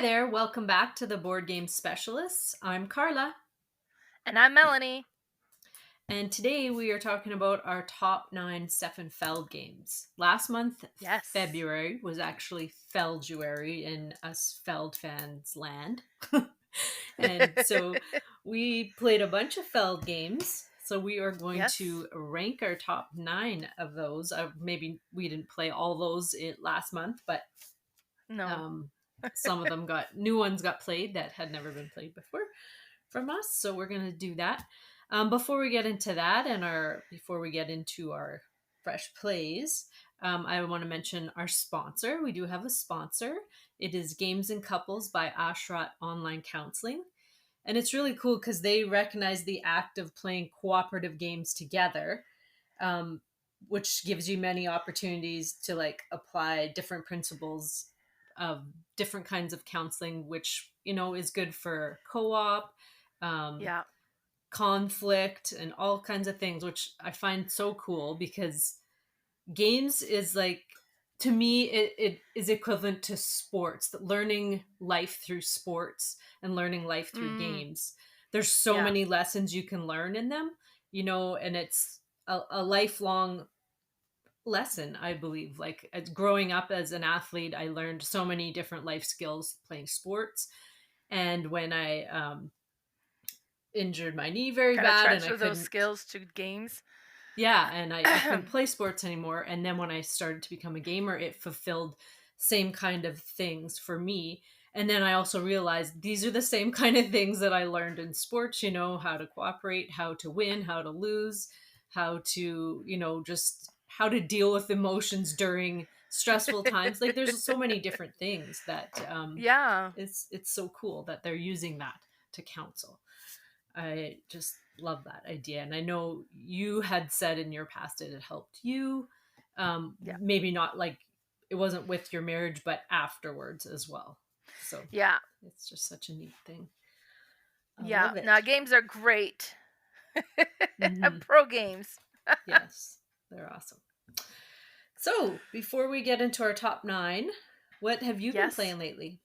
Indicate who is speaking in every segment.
Speaker 1: there, welcome back to the Board Game Specialists. I'm Carla,
Speaker 2: And I'm Melanie.
Speaker 1: and today we are talking about our top 9 Feld games. Last month,
Speaker 2: Yes.
Speaker 1: February, was actually Felduary in us Feld fans' land. And so we played a bunch of Feld games. So we are going
Speaker 2: Yes.
Speaker 1: to rank our top 9 of those. Maybe we didn't play all those last month, but
Speaker 2: No.
Speaker 1: um, some of them got new ones got played that had never been played before from us. So we're going to do that. Before we get into that before we get into our fresh plays, I want to mention our sponsor. We do have a sponsor. It is Games and Couples by Ashrat Online Counseling. And it's really cool because they recognize the act of playing cooperative games together, um, which gives you many opportunities to like apply different principles of different kinds of counseling, which is good for co-op, um,
Speaker 2: Yeah.
Speaker 1: conflict, and all kinds of things, which I find so cool because games is like, to me it is equivalent to sports, learning life through sports and learning life through
Speaker 2: Mm,
Speaker 1: games. There's so
Speaker 2: yeah.
Speaker 1: many lessons you can learn in them, and it's a lifelong lesson, I believe. Like, growing up as an athlete, I learned so many different life skills playing sports. And when I injured my knee very
Speaker 2: Kind of
Speaker 1: bad and I
Speaker 2: transfer those
Speaker 1: couldn't,
Speaker 2: skills to games.
Speaker 1: yeah, and I couldn't play sports anymore. And then when I started to become a gamer, it fulfilled same kind of things for me. And then I also realized these are the same kind of things that I learned in sports, how to cooperate, how to win, how to lose, how to, just how to deal with emotions during stressful times. Like, there's so many different things that
Speaker 2: Yeah.
Speaker 1: it's so cool that they're using that to counsel. I just love that idea. And I know you had said in your past it had helped you.
Speaker 2: Yeah.
Speaker 1: Maybe not like it wasn't with your marriage, but afterwards as well. So
Speaker 2: Yeah.
Speaker 1: it's just such a neat thing. I
Speaker 2: Yeah.
Speaker 1: love
Speaker 2: Now,
Speaker 1: it.
Speaker 2: games are great.
Speaker 1: Hmm.
Speaker 2: Pro games.
Speaker 1: Yes, they're awesome. So before we get into our top 9, what have you been
Speaker 2: Yes.
Speaker 1: playing lately?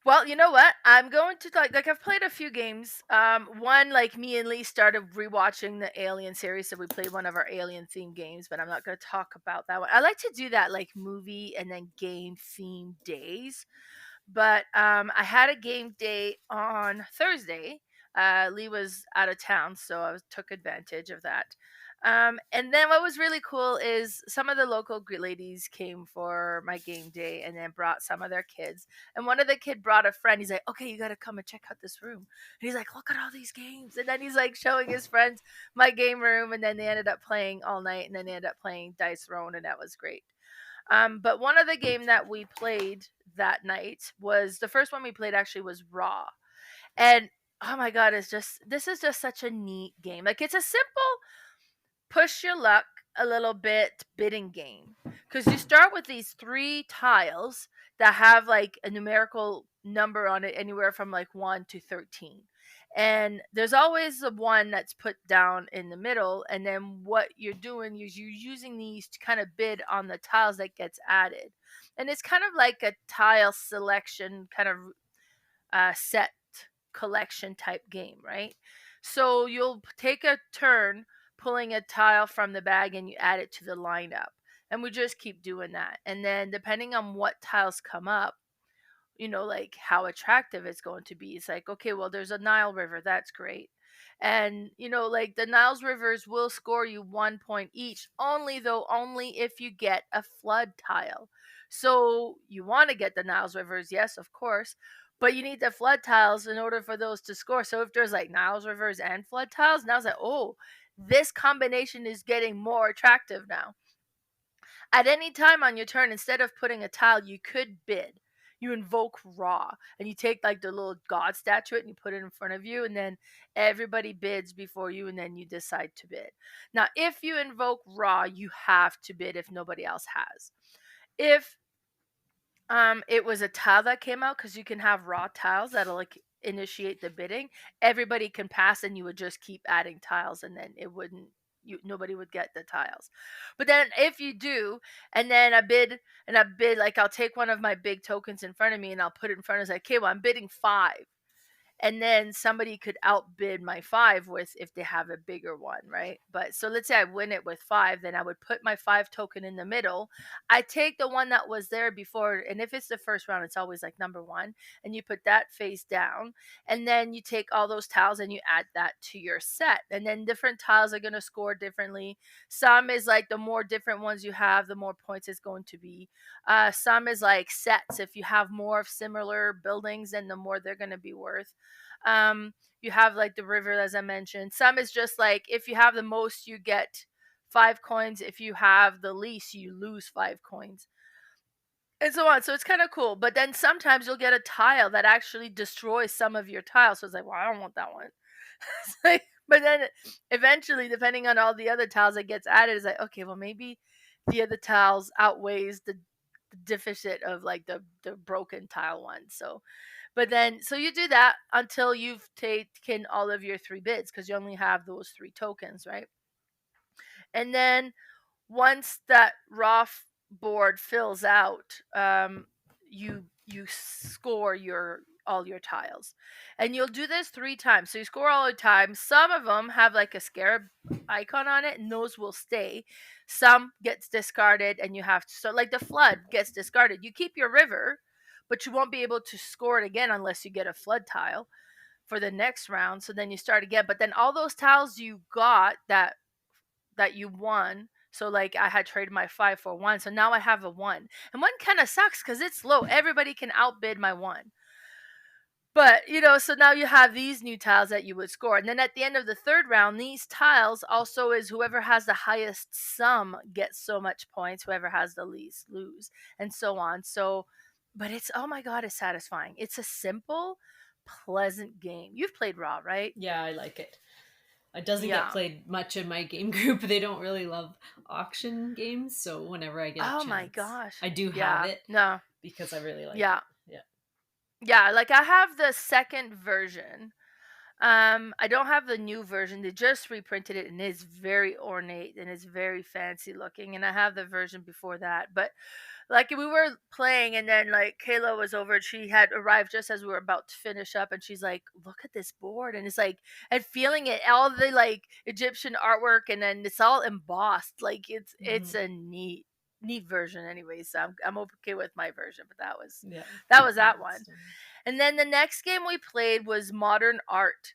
Speaker 2: Well, you know what? I'm going to like I've played a few games. One, like, me and Lee started rewatching the Alien series, so we played one of our Alien themed games, but I'm not going to talk about that one. I like to do that, like, movie and then game themed days. But I had a game day on Thursday. Lee was out of town, so took advantage of that. And then what was really cool is some of the local ladies came for my game day and then brought some of their kids. And one of the kid brought a friend. He's like, "Okay, you got to come and check out this room." And he's like, "Look at all these games." And then he's like showing his friends my game room. And then they ended up playing all night. And then they ended up playing Dice Throne, and that was great. But one of the game that we played that night was the first one we played actually was Raw. And oh my god, this is just such a neat game. Like, it's a simple push your luck a little bit bidding game. Because you start with these 3 tiles that have like a numerical number on it, anywhere from like 1 to 13. And there's always the one that's put down in the middle. And then what you're doing is you're using these to kind of bid on the tiles that gets added. And it's kind of like a tile selection kind of set collection type game, right? So you'll take a turn pulling a tile from the bag and you add it to the lineup. And we just keep doing that. And then depending on what tiles come up, like how attractive it's going to be. It's like, okay, well, there's a Nile River. That's great. And, like, the Niles Rivers will score you 1 point each, only if you get a flood tile. So you want to get the Niles Rivers, yes, of course, but you need the flood tiles in order for those to score. So if there's like Niles Rivers and flood tiles, now it's like, oh, this combination is getting more attractive now. At any time on your turn, instead of putting a tile, you could bid. You invoke Raw, and you take like the little god statuette and you put it in front of you, and then everybody bids before you, and then you decide to bid. Now, if you invoke Raw, you have to bid if nobody else has. If it was a tile that came out, because you can have raw tiles that'll like initiate the bidding, everybody can pass, and you would just keep adding tiles, and then it wouldn't nobody would get the tiles. But then if you do, and then I bid, like I'll take one of my big tokens in front of me and I'll put it in front of me, like, okay, well, I'm bidding 5, and then somebody could outbid my 5 with, if they have a bigger one, right? But so let's say I win it with 5, then I would put my 5 token in the middle. I take the one that was there before, and if it's the first round, it's always like number 1, and you put that face down, and then you take all those tiles and you add that to your set, and then different tiles are going to score differently. Some is like the more different ones you have, the more points it's going to be. Some is like sets. If you have more of similar buildings, then the more they're going to be worth. You have like the river, as I mentioned. Some is just like, if you have the most, you get 5 coins. If you have the least, you lose 5 coins, and so on. So it's kind of cool. But then sometimes you'll get a tile that actually destroys some of your tiles. So it's like, well, I don't want that one. It's like, but then eventually, depending on all the other tiles that gets added, is like, okay, well, maybe the other tiles outweighs the deficit of like the broken tile one. So, but then, so you do that until you've taken all of your 3 bids, because you only have those 3 tokens, right? And then once that board fills out, you score all your tiles, and you'll do this 3 times. So you score all the time. Some of them have like a scarab icon on it, and those will stay. Some gets discarded, and you have to. So like the flood gets discarded. You keep your river, but you won't be able to score it again unless you get a flood tile for the next round. So then you start again. But then all those tiles you got that you won. So like I had traded my 5 for 1, so now I have a 1. And 1 kind of sucks because it's low. Everybody can outbid my 1. But so now you have these new tiles that you would score, and then at the end of the 3rd round, these tiles also is whoever has the highest sum gets so much points. Whoever has the least lose, and so on. So, but it's, oh my god, it's satisfying. It's a simple, pleasant game. You've played Raw, right?
Speaker 1: Yeah, I like it. It doesn't get
Speaker 2: Yeah.
Speaker 1: played much in my game group. They don't really love auction games, so whenever I get a
Speaker 2: Oh my
Speaker 1: chance,
Speaker 2: gosh.
Speaker 1: I do have
Speaker 2: Yeah.
Speaker 1: it
Speaker 2: No.
Speaker 1: because I really like
Speaker 2: Yeah.
Speaker 1: it. Yeah.
Speaker 2: Yeah, like I have the second version. I don't have the new version. They just reprinted it, and it's very ornate and it's very fancy looking. And I have the version before that. But like we were playing, and then like Kayla was over, and she had arrived just as we were about to finish up, and she's like, "Look at this board," and it's like, and feeling it, all the like Egyptian artwork, and then it's all embossed. Like it's
Speaker 1: Mm-hmm.
Speaker 2: a neat version anyway. So I'm okay with my version, but that was
Speaker 1: Yeah.
Speaker 2: that was that
Speaker 1: That's
Speaker 2: one.
Speaker 1: stunning.
Speaker 2: And then the next game we played was Modern Art.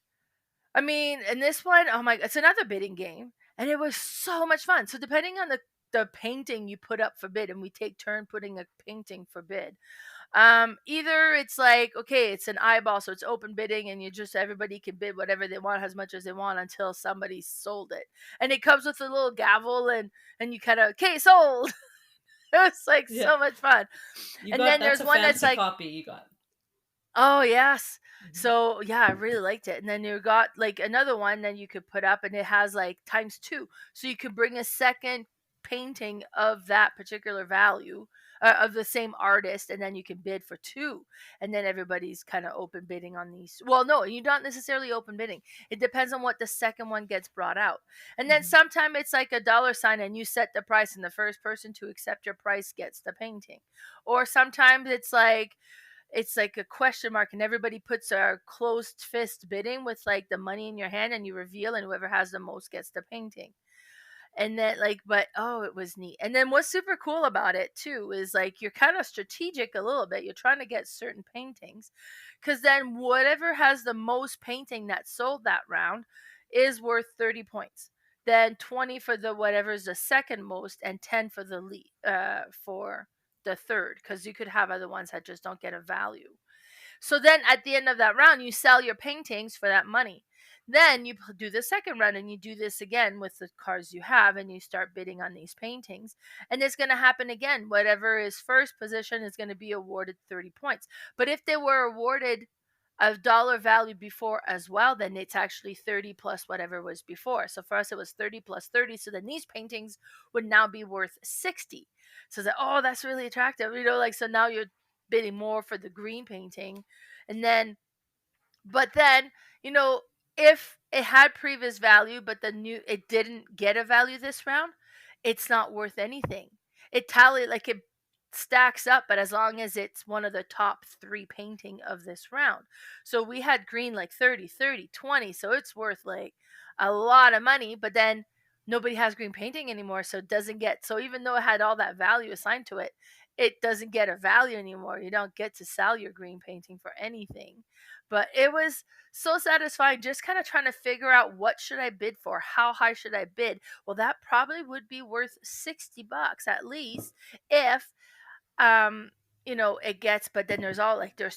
Speaker 2: I mean, and this one, oh my, it's another bidding game, and it was so much fun. So depending on the painting you put up for bid, and we take turn putting a painting for bid. Either it's like, okay, it's an eyeball, so it's open bidding, and you just, everybody can bid whatever they want, as much as they want, until somebody sold it, and it comes with a little gavel, and you kind of, okay, sold. It was like
Speaker 1: Yeah.
Speaker 2: so much fun.
Speaker 1: You
Speaker 2: And
Speaker 1: got,
Speaker 2: then
Speaker 1: that's
Speaker 2: there's
Speaker 1: a
Speaker 2: one that's
Speaker 1: fancy
Speaker 2: like,
Speaker 1: copy you got.
Speaker 2: oh yes.
Speaker 1: Mm-hmm.
Speaker 2: So yeah, I really liked it. And then you got like another one that you could put up, and it has like times 2. So you could bring a second painting of that particular value, of the same artist, and then you can bid for 2. And then everybody's kind of open bidding on these. Well, no, you're not necessarily open bidding. It depends on what the second one gets brought out. And then
Speaker 1: Mm-hmm.
Speaker 2: sometimes it's like a dollar sign, and you set the price, and the first person to accept your price gets the painting. Or sometimes it's like a question mark, and everybody puts a closed fist bidding with like the money in your hand, and you reveal, and whoever has the most gets the painting. And then like, but oh, it was neat. And then what's super cool about it too is like you're kind of strategic a little bit. You're trying to get certain paintings, because then whatever has the most painting that sold that round is worth 30 points. Then 20 for the whatever's the second most, and 10 for the lead, for the third, because you could have other ones that just don't get a value. So then at the end of that round, you sell your paintings for that money. Then you do the second round, and you do this again with the cards you have, and you start bidding on these paintings. And it's going to happen again. Whatever is first position is going to be awarded 30 points. But if they were awarded a dollar value before as well, then it's actually 30 plus whatever was before. So for us, it was 30 plus 30. So then these paintings would now be worth 60. So it's like, oh, that's really attractive. Like, so now you're bidding more for the green painting. And then, but then, you know, if it had previous value, but it didn't get a value this round, it's not worth anything. It stacks up, but as long as it's one of the top 3 painting of this round. So we had green like 30, 30, 20, so it's worth like a lot of money, but then nobody has green painting anymore, so it doesn't get, so even though it had all that value assigned to it, it doesn't get a value anymore. You don't get to sell your green painting for anything. But it was so satisfying, just kind of trying to figure out what should I bid for, how high should I bid. Well, that probably would be worth $60 at least if um it gets, but then there's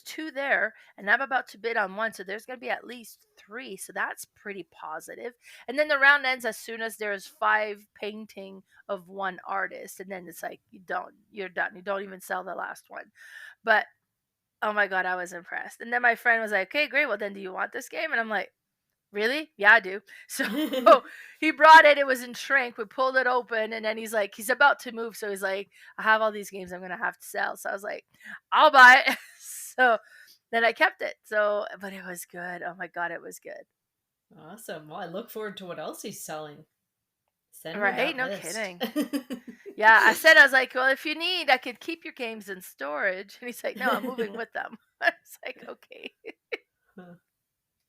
Speaker 2: 2 there, and I'm about to bid on 1, so there's going to be at least 3, so that's pretty positive. And then the round ends as soon as there's 5 painting of 1 artist, and then it's like you're done, you don't even sell the last one. But oh my god, I was impressed. And then my friend was like, "Okay, great. Well, then do you want this game?" And I'm like, "Really? Yeah, I do." So he brought it. It was in shrink. We pulled it open, and then he's about to move. So he's like, "I have all these games I'm going to have to sell." So I was like, "I'll buy it." So then I kept it. So, but it was good. Oh my god, it was good.
Speaker 1: Awesome. Well, I look forward to what else he's selling. Send me
Speaker 2: Right?
Speaker 1: that
Speaker 2: No
Speaker 1: list.
Speaker 2: kidding. Yeah, I was like, "Well, if you need, I could keep your games in storage." And he's like, "No, I'm moving with them." I was like, "Okay."
Speaker 1: Huh.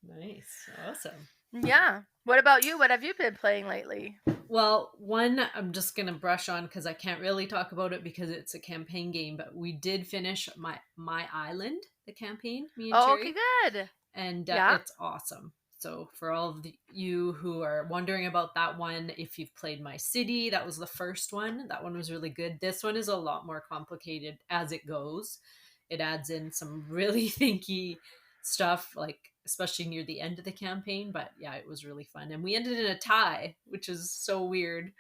Speaker 1: Nice. Awesome.
Speaker 2: Yeah. What about you? What have you been playing lately?
Speaker 1: Well, one I'm just gonna brush on because I can't really talk about it because it's a campaign game. But we did finish my island, the campaign, me and
Speaker 2: Oh, okay,
Speaker 1: Cherry,
Speaker 2: good.
Speaker 1: and
Speaker 2: Yeah.
Speaker 1: it's awesome. So for all of you who are wondering about that one, if you've played My City, that was the first one. That one was really good. This one is a lot more complicated as it goes. It adds in some really thinky stuff, like especially near the end of the campaign. But yeah, it was really fun, and we ended in a tie, which is so weird.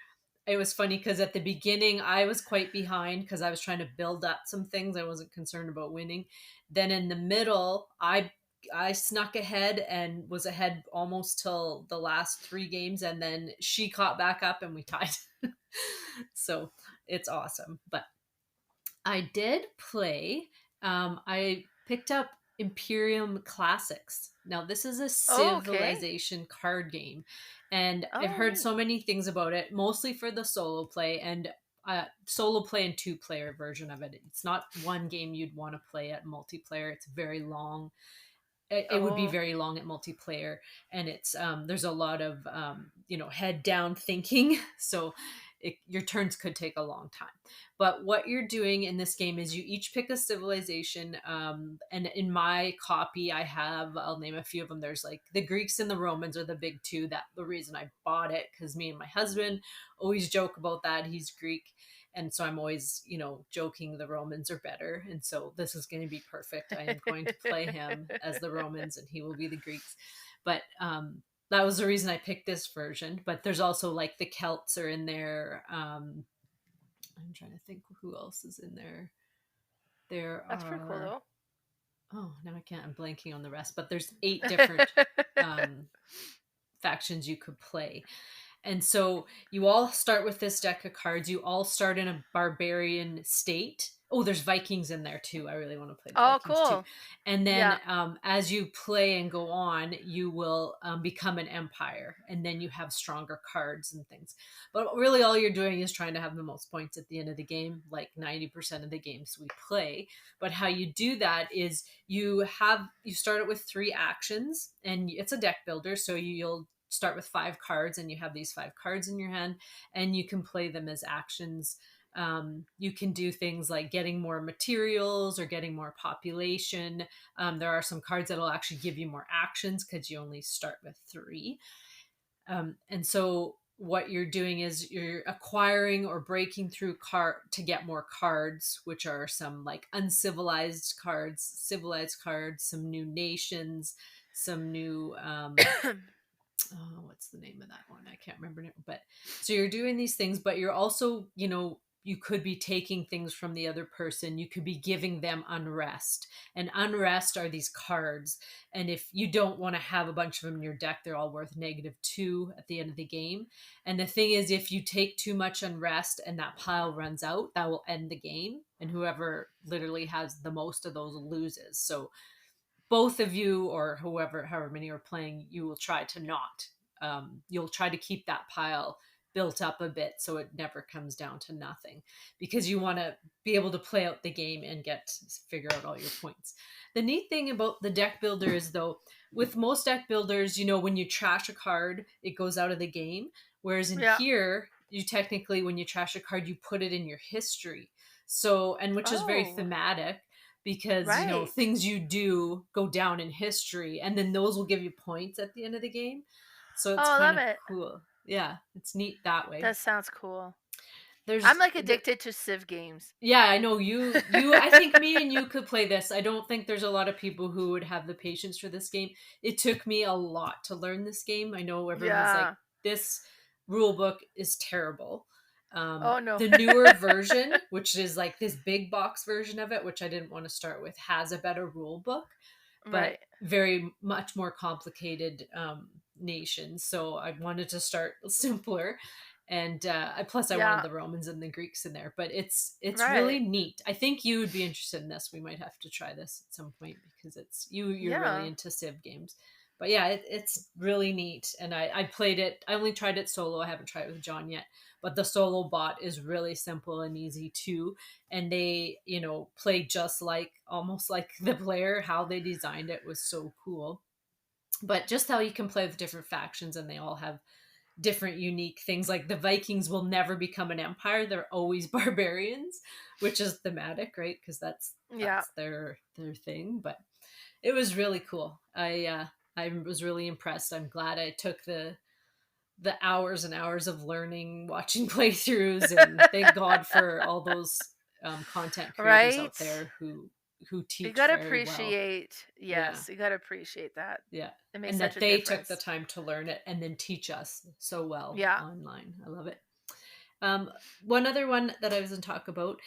Speaker 1: It was funny because at the beginning I was quite behind because I was trying to build up some things. I wasn't concerned about winning. Then in the middle, I snuck ahead and was ahead almost till the last 3 games, and then she caught back up and we tied. So it's awesome. But I did play. I picked up Imperium Classics. Now, this is a
Speaker 2: Oh, okay.
Speaker 1: civilization card game, and I've
Speaker 2: Oh,
Speaker 1: heard so
Speaker 2: neat.
Speaker 1: many things about it, mostly for the solo play and solo play and 2-player version of it. It's not one game you'd want to play at multiplayer. It's very long. It would be
Speaker 2: Oh.
Speaker 1: very long at multiplayer, and it's there's a lot of head down thinking. So your turns could take a long time. But what you're doing in this game is you each pick a civilization, and in my copy I'll name a few of them. There's like the Greeks and the Romans are the big two. That the reason I bought it, because me and my husband always joke about that. He's Greek, and so I'm always joking the Romans are better, and so this is going to be perfect. I am going to play him as the Romans and he will be the Greeks. But that was the reason I picked this version. But there's also like the Celts are in there. I'm trying to think who else is in there. There
Speaker 2: That's pretty cool
Speaker 1: are,
Speaker 2: though.
Speaker 1: oh, now I can't, I'm blanking on the rest, but there's 8 different um factions you could play. And so you all start with this deck of cards. You all start in a barbarian state. Oh, there's Vikings in there too. I really want to play the
Speaker 2: Oh,
Speaker 1: Vikings too.
Speaker 2: cool.
Speaker 1: And then
Speaker 2: Yeah.
Speaker 1: as you play and go on, you will become an empire. And then you have stronger cards and things. But really, all you're doing is trying to have the most points at the end of the game, like 90% of the games we play. But how you do that is you start it with 3 actions, and it's a deck builder. So you'll start with 5 cards, and you have these 5 cards in your hand, and you can play them as actions. You can do things like getting more materials or getting more population. There are some cards that will actually give you more actions because you only start with 3. And so what you're doing is you're acquiring or breaking through to get more cards, which are some like uncivilized cards, civilized cards, some new nations, some new oh, what's the name of that one? I can't remember it. But so you're doing these things, but you're also, you could be taking things from the other person. You could be giving them unrest. And unrest are these cards. And if you don't want to have a bunch of them in your deck, they're all worth -2 at the end of the game. And the thing is, if you take too much unrest and that pile runs out, that will end the game. And whoever literally has the most of those loses. So both of you or however many are playing, you will try to not. You'll try to keep that pile built up a bit so it never comes down to nothing, because you want to be able to play out the game and figure out all your points. The neat thing about the deck builder is, though, with most deck builders, when you trash a card, it goes out of the game. Whereas in
Speaker 2: Yeah.
Speaker 1: here, you technically, when you trash a card, you put it in your history. So, and which is very
Speaker 2: Oh,
Speaker 1: thematic, because
Speaker 2: right.
Speaker 1: things you do go down in history, and then those will give you points at the end of the game. So
Speaker 2: Oh,
Speaker 1: it's
Speaker 2: I
Speaker 1: kind
Speaker 2: love
Speaker 1: of
Speaker 2: it.
Speaker 1: cool. Yeah, it's neat that way.
Speaker 2: That sounds cool. I'm
Speaker 1: There's
Speaker 2: like
Speaker 1: the
Speaker 2: addicted to Civ games.
Speaker 1: Yeah, I know you I think me and you could play this. I don't think there's a lot of people who would have the patience for this game. It took me a lot to learn this game. I know everyone's like,
Speaker 2: Yeah.
Speaker 1: this rule book is terrible.
Speaker 2: Oh no.
Speaker 1: The newer version, which is like this big box version of it, which I didn't want to start with, has a better rule book, but
Speaker 2: Right.
Speaker 1: very much more complicated nations. So I wanted to start simpler, and plus I wanted
Speaker 2: Yeah.
Speaker 1: the Romans and the Greeks in there. But it's really
Speaker 2: Right.
Speaker 1: neat. I think you would be interested in this. We might have to try this at some point, because you're really
Speaker 2: Yeah.
Speaker 1: into Civ games. But yeah, it's really neat, and I played it. I only tried it solo. I haven't tried it with John yet, but the solo bot is really simple and easy too, and they play just like, almost like the player. How they designed it was so cool. But just how you can play with different factions, and they all have different unique things. Like the Vikings will never become an empire, they're always barbarians, which is thematic, right? Because
Speaker 2: Yeah.
Speaker 1: that's their thing. But it was really cool. I was really impressed. I'm glad I took the hours and hours of learning, watching playthroughs, and thank God for all those content creators
Speaker 2: Right?
Speaker 1: out there who
Speaker 2: You
Speaker 1: teach
Speaker 2: gotta
Speaker 1: very well.
Speaker 2: appreciate,
Speaker 1: Yeah,
Speaker 2: yes, you gotta appreciate that.
Speaker 1: yeah,
Speaker 2: It makes
Speaker 1: and
Speaker 2: such
Speaker 1: that
Speaker 2: a
Speaker 1: they took the
Speaker 2: difference.
Speaker 1: time to learn it and then teach us so well
Speaker 2: Yeah.
Speaker 1: online. I love it. Um, One other one that I was going to talk about,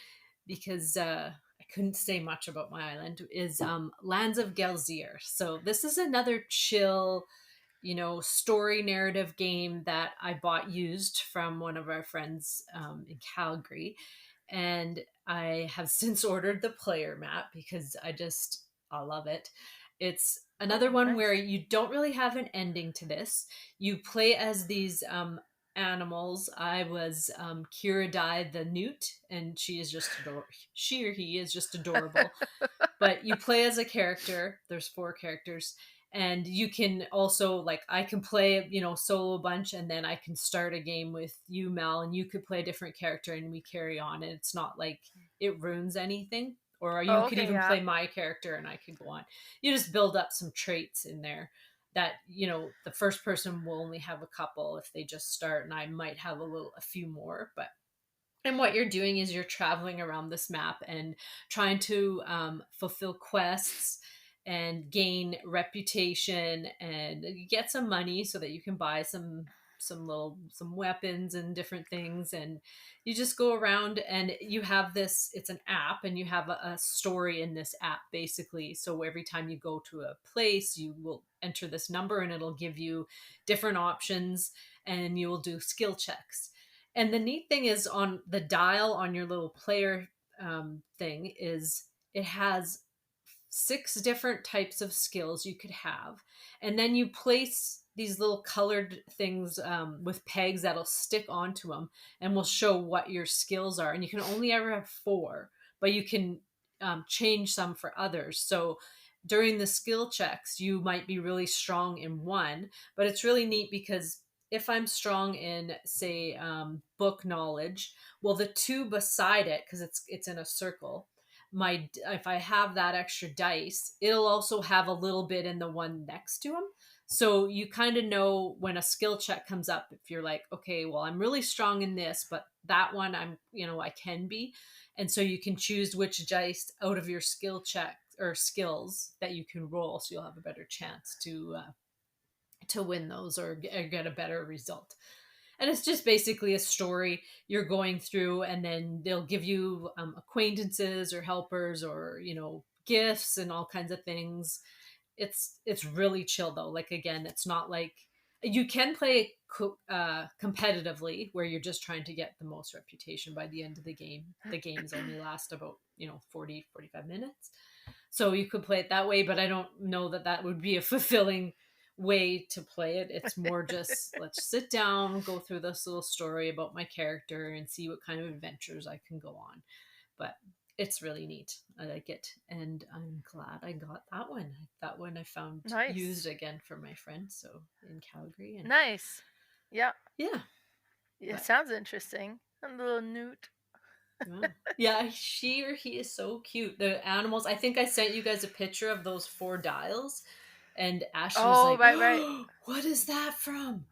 Speaker 1: because I couldn't say much about my island, is Lands of Galzyr. So this is another chill, story narrative game that I bought used from one of our friends in Calgary. And I have since ordered the player map, because I love it. It's another
Speaker 2: Oh,
Speaker 1: one where
Speaker 2: nice.
Speaker 1: you don't really have an ending to this. You play as these animals. I was Kiradai the newt, and she is just adorable. She or he is just adorable. But you play as a character. There's 4 characters, and you can also, like, I can play solo bunch, and then I can start a game with you, Mel, and you could play a different character, and we carry on. And it's not like it ruins anything. Or you
Speaker 2: Oh,
Speaker 1: could
Speaker 2: okay,
Speaker 1: even
Speaker 2: yeah.
Speaker 1: play my character, and I could go on. You just build up some traits in there that the first person will only have a couple if they just start, and I might have a few more. But and what you're doing is you're traveling around this map and trying to fulfill quests and gain reputation and get some money so that you can buy some weapons and different things. And you just go around, and you have this, it's an app, and you have a story in this app, basically. So every time you go to a place, you will enter this number, and it'll give you different options, and you will do skill checks. And the neat thing is, on the dial on your little player thing, is it has 6 different types of skills you could have. And then you place these little colored things with pegs that'll stick onto them, and will show what your skills are. And you can only ever have 4, but you can change some for others. So during the skill checks, you might be really strong in one, but it's really neat because if I'm strong in, say, book knowledge, well, the 2 beside it, because it's in a circle, my if I have that extra dice, it'll also have a little bit in the one next to them. So you kind of know when a skill check comes up, if you're like, okay, well, I'm really strong in this, but that one I can be. And so you can choose which dice out of your skill check or skills that you can roll, so you'll have a better chance to win those, or get a better result. And it's just basically a story you're going through, and then they'll give you acquaintances or helpers, or gifts and all kinds of things. It's really chill, though. Like, again, it's not like, you can play competitively, where you're just trying to get the most reputation by the end of the game. The games only last about 40-45 minutes. So you could play it that way, but I don't know that that would be a fulfilling way to play it. It's more just let's sit down, go through this little story about my character and see what kind of adventures I can go on. But it's really neat. I like it, and I'm glad I got that one. That one I found used
Speaker 2: Nice.
Speaker 1: again for my friend, so in Calgary, and
Speaker 2: Nice. Yeah.
Speaker 1: yeah,
Speaker 2: It
Speaker 1: but
Speaker 2: sounds interesting. A little newt.
Speaker 1: wow. Yeah, she or he is so cute. The animals. I think I sent you guys a picture of those 4 dials, and Ashley was
Speaker 2: Oh,
Speaker 1: like,
Speaker 2: right, right.
Speaker 1: "Oh, what is that from?"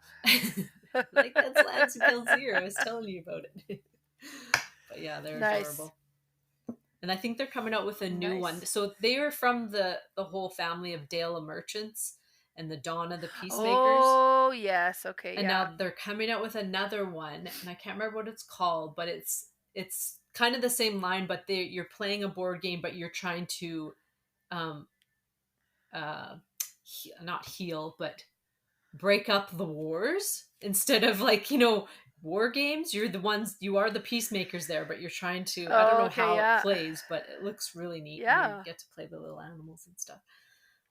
Speaker 1: Like that's Lance and Galzyr. I was telling you about it. But yeah, they're
Speaker 2: Nice.
Speaker 1: adorable. And I think they're coming out with a new one.
Speaker 2: Nice.
Speaker 1: So they are from the whole family of Dale of Merchants and the Dawn of the Peacemakers.
Speaker 2: Oh, yes. Okay,
Speaker 1: And
Speaker 2: yeah.
Speaker 1: now they're coming out with another one, and I can't remember what it's called, but it's kind of the same line, but you're playing a board game, but you're trying to um uh not heal, but break up the wars instead of like war games. You are the peacemakers there, but you're trying to, I don't
Speaker 2: Oh,
Speaker 1: know
Speaker 2: okay,
Speaker 1: how it
Speaker 2: yeah.
Speaker 1: plays, but it looks really neat, and you
Speaker 2: Yeah.
Speaker 1: get to play the little animals and stuff.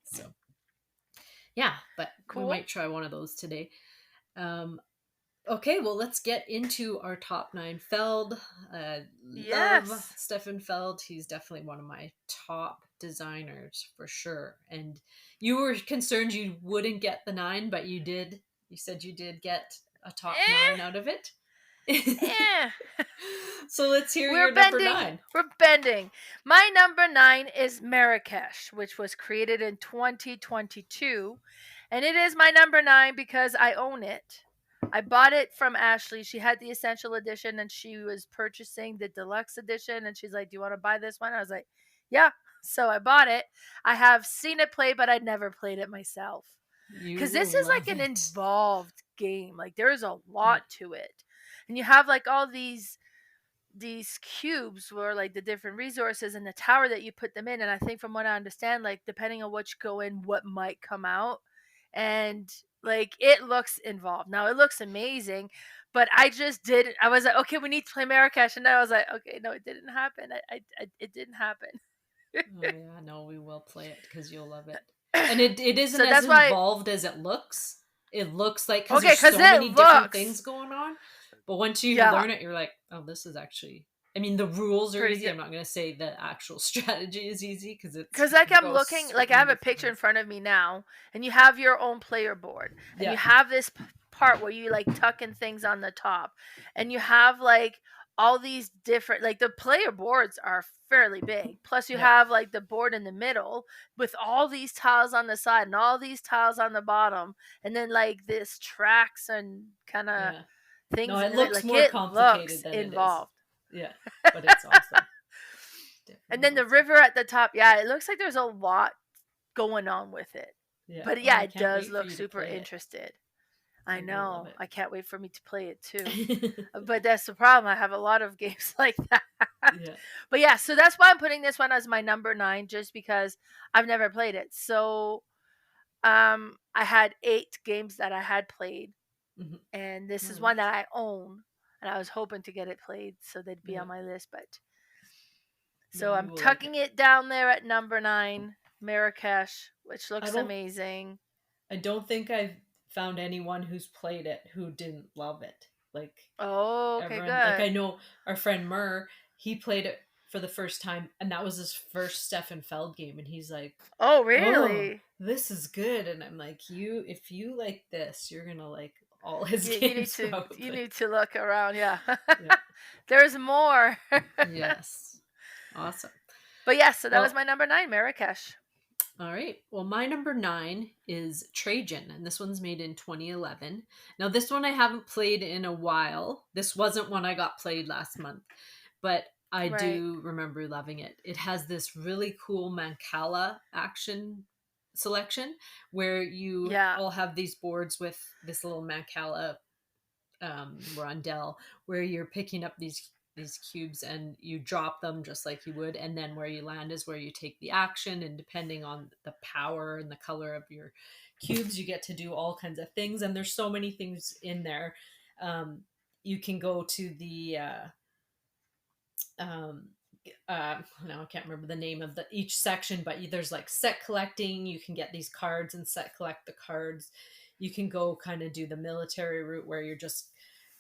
Speaker 1: So yeah, but we
Speaker 2: Cool.
Speaker 1: might try one of those today. um Okay, well, let's get into our top 9. Feld, love
Speaker 2: Yes.
Speaker 1: Stefan Feld. He's definitely one of my top designers for sure. And you were concerned you wouldn't get the 9, but you did. You said you did get a top
Speaker 2: Eh,
Speaker 1: 9 out of it.
Speaker 2: eh.
Speaker 1: So let's hear
Speaker 2: We're
Speaker 1: your number
Speaker 2: bending.
Speaker 1: 9.
Speaker 2: We're bending. My number 9 is Marrakesh, which was created in 2022. And it is my number 9 because I own it. I bought it from Ashley. She had the essential edition and she was purchasing the deluxe edition. And she's like, "Do you want to buy this one?" I was like, "Yeah." So I bought it. I have seen it play, but I'd never played it myself.
Speaker 1: You
Speaker 2: Because
Speaker 1: will
Speaker 2: this is like
Speaker 1: love
Speaker 2: an
Speaker 1: it.
Speaker 2: involved game. Like there's a
Speaker 1: Yeah.
Speaker 2: lot to it. And you have like all these cubes were like the different resources and the tower that you put them in, and I think from what I understand, like depending on what you go in, what might come out. And like it looks involved, now it looks amazing, but I just didn't. I was like, okay, we need to play Marrakesh, and then I was like, okay, no, it didn't happen. It didn't happen.
Speaker 1: Oh yeah, no, we will play it because you'll love it. And it isn't
Speaker 2: So
Speaker 1: as
Speaker 2: that's why.
Speaker 1: involved as it looks. It looks like, because
Speaker 2: Okay,
Speaker 1: there's
Speaker 2: because
Speaker 1: so
Speaker 2: it
Speaker 1: many different things
Speaker 2: looks,
Speaker 1: going on. But once you
Speaker 2: yeah,
Speaker 1: learn it, you're like, oh, this is actually. I mean, the rules are
Speaker 2: pretty
Speaker 1: easy.
Speaker 2: good.
Speaker 1: I'm not going to say the actual strategy is easy because it's
Speaker 2: Because like I'm
Speaker 1: goes
Speaker 2: looking,
Speaker 1: so
Speaker 2: like I
Speaker 1: many
Speaker 2: have a
Speaker 1: different
Speaker 2: picture in
Speaker 1: ways.
Speaker 2: front of me now, and you have your own player board, and
Speaker 1: Yeah,
Speaker 2: you have this part where you like tuck in things on the top, and you have like all these different, like the player boards are fairly big. Plus you
Speaker 1: yeah,
Speaker 2: have like the board in the middle with all these tiles on the side and all these tiles on the bottom, and then like this tracks and kind of
Speaker 1: yeah. No,
Speaker 2: things
Speaker 1: it
Speaker 2: in it.
Speaker 1: looks
Speaker 2: Like
Speaker 1: more
Speaker 2: it
Speaker 1: complicated
Speaker 2: looks
Speaker 1: than it is.
Speaker 2: involved.
Speaker 1: Yeah, but it's awesome.
Speaker 2: And
Speaker 1: Definitely
Speaker 2: then the
Speaker 1: awesome.
Speaker 2: river at the top, yeah, it looks like there's a lot going on with it.
Speaker 1: Yeah.
Speaker 2: But
Speaker 1: Oh,
Speaker 2: yeah,
Speaker 1: I
Speaker 2: it
Speaker 1: can't
Speaker 2: does
Speaker 1: wait for
Speaker 2: look
Speaker 1: you to
Speaker 2: super
Speaker 1: play it.
Speaker 2: interested. I
Speaker 1: You'll love
Speaker 2: know.
Speaker 1: it.
Speaker 2: I can't wait for me to play it too. But that's the problem. I have a lot of games like that.
Speaker 1: Yeah.
Speaker 2: But yeah, so that's why I'm putting this one as my number 9, just because I've never played it. So I had 8 games that I had played,
Speaker 1: Mm-hmm.
Speaker 2: and this is one
Speaker 1: Nice.
Speaker 2: that I own, and I was hoping to get it played so they'd be
Speaker 1: Yeah.
Speaker 2: on my list, but
Speaker 1: No,
Speaker 2: so
Speaker 1: you
Speaker 2: I'm
Speaker 1: will like it.
Speaker 2: tucking it down there at number 9, Marrakesh, which
Speaker 1: I
Speaker 2: looks
Speaker 1: don't
Speaker 2: amazing.
Speaker 1: I don't think I've found anyone who's played it who didn't love it. Like
Speaker 2: Oh, okay,
Speaker 1: everyone, like I
Speaker 2: good.
Speaker 1: know our friend Murr, he played it for the first time, and that was his first Stefan Feld game, and he's like,
Speaker 2: Oh,
Speaker 1: "Oh,
Speaker 2: really?
Speaker 1: this is good," and I'm like, if you like this, you're gonna like all his
Speaker 2: You need
Speaker 1: games
Speaker 2: to you
Speaker 1: probably."
Speaker 2: need to look around, yeah.
Speaker 1: Yeah.
Speaker 2: There's more.
Speaker 1: Yes. Awesome.
Speaker 2: But yeah, so that was
Speaker 1: Well,
Speaker 2: my number 9, Marrakesh.
Speaker 1: all right. Well, my number 9 is Trajan, and this one's made in 2011. Now, this one I haven't played in a while. This wasn't one I got played last month, but I
Speaker 2: Right.
Speaker 1: do remember loving it. It has this really cool Mancala action selection where you
Speaker 2: Yeah.
Speaker 1: all have these boards with this little Mancala rondelle where you're picking up these cubes and you drop them just like you would, and then where you land is where you take the action, and depending on the power and the color of your cubes you get to do all kinds of things, and there's so many things in there. um, you can go to the um, no, I can't remember the name of each section, but there's like set collecting. You can get these cards and set collect the cards. You can go kind of do the military route where you're just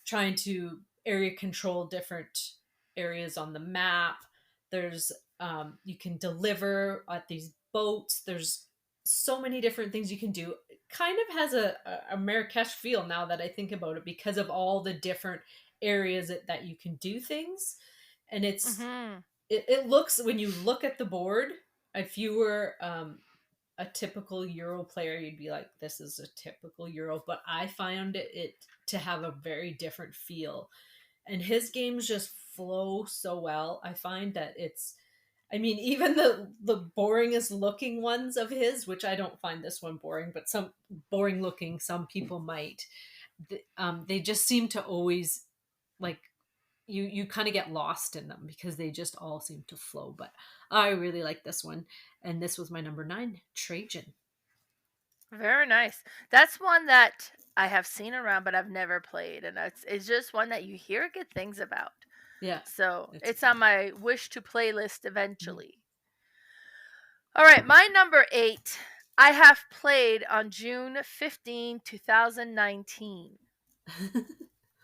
Speaker 1: trying to area control different areas on the map. There's you can deliver at these boats. There's so many different things you can do. It kind of has a Marrakesh feel now that I think about it because of all the different areas that you can do things. And
Speaker 2: Mm-hmm.
Speaker 1: it looks, when you look at the board, if you were a typical Euro player, you'd be like, this is a typical Euro. But I found it to have a very different feel. And his games just flow so well. I find that I mean, even the boringest looking ones of his, which I don't find this one boring, but some boring looking, some people might. They just seem to always like you kind of get lost in them because they just all seem to flow. But I really like this one, and this was my number 9, Trajan.
Speaker 2: Very nice. That's one that I have seen around, but I've never played, and it's just one that you hear good things about.
Speaker 1: Yeah,
Speaker 2: So
Speaker 1: it's
Speaker 2: it's
Speaker 1: good.
Speaker 2: on my wish to play list eventually. All right, my number 8, I have played on June 15, 2019.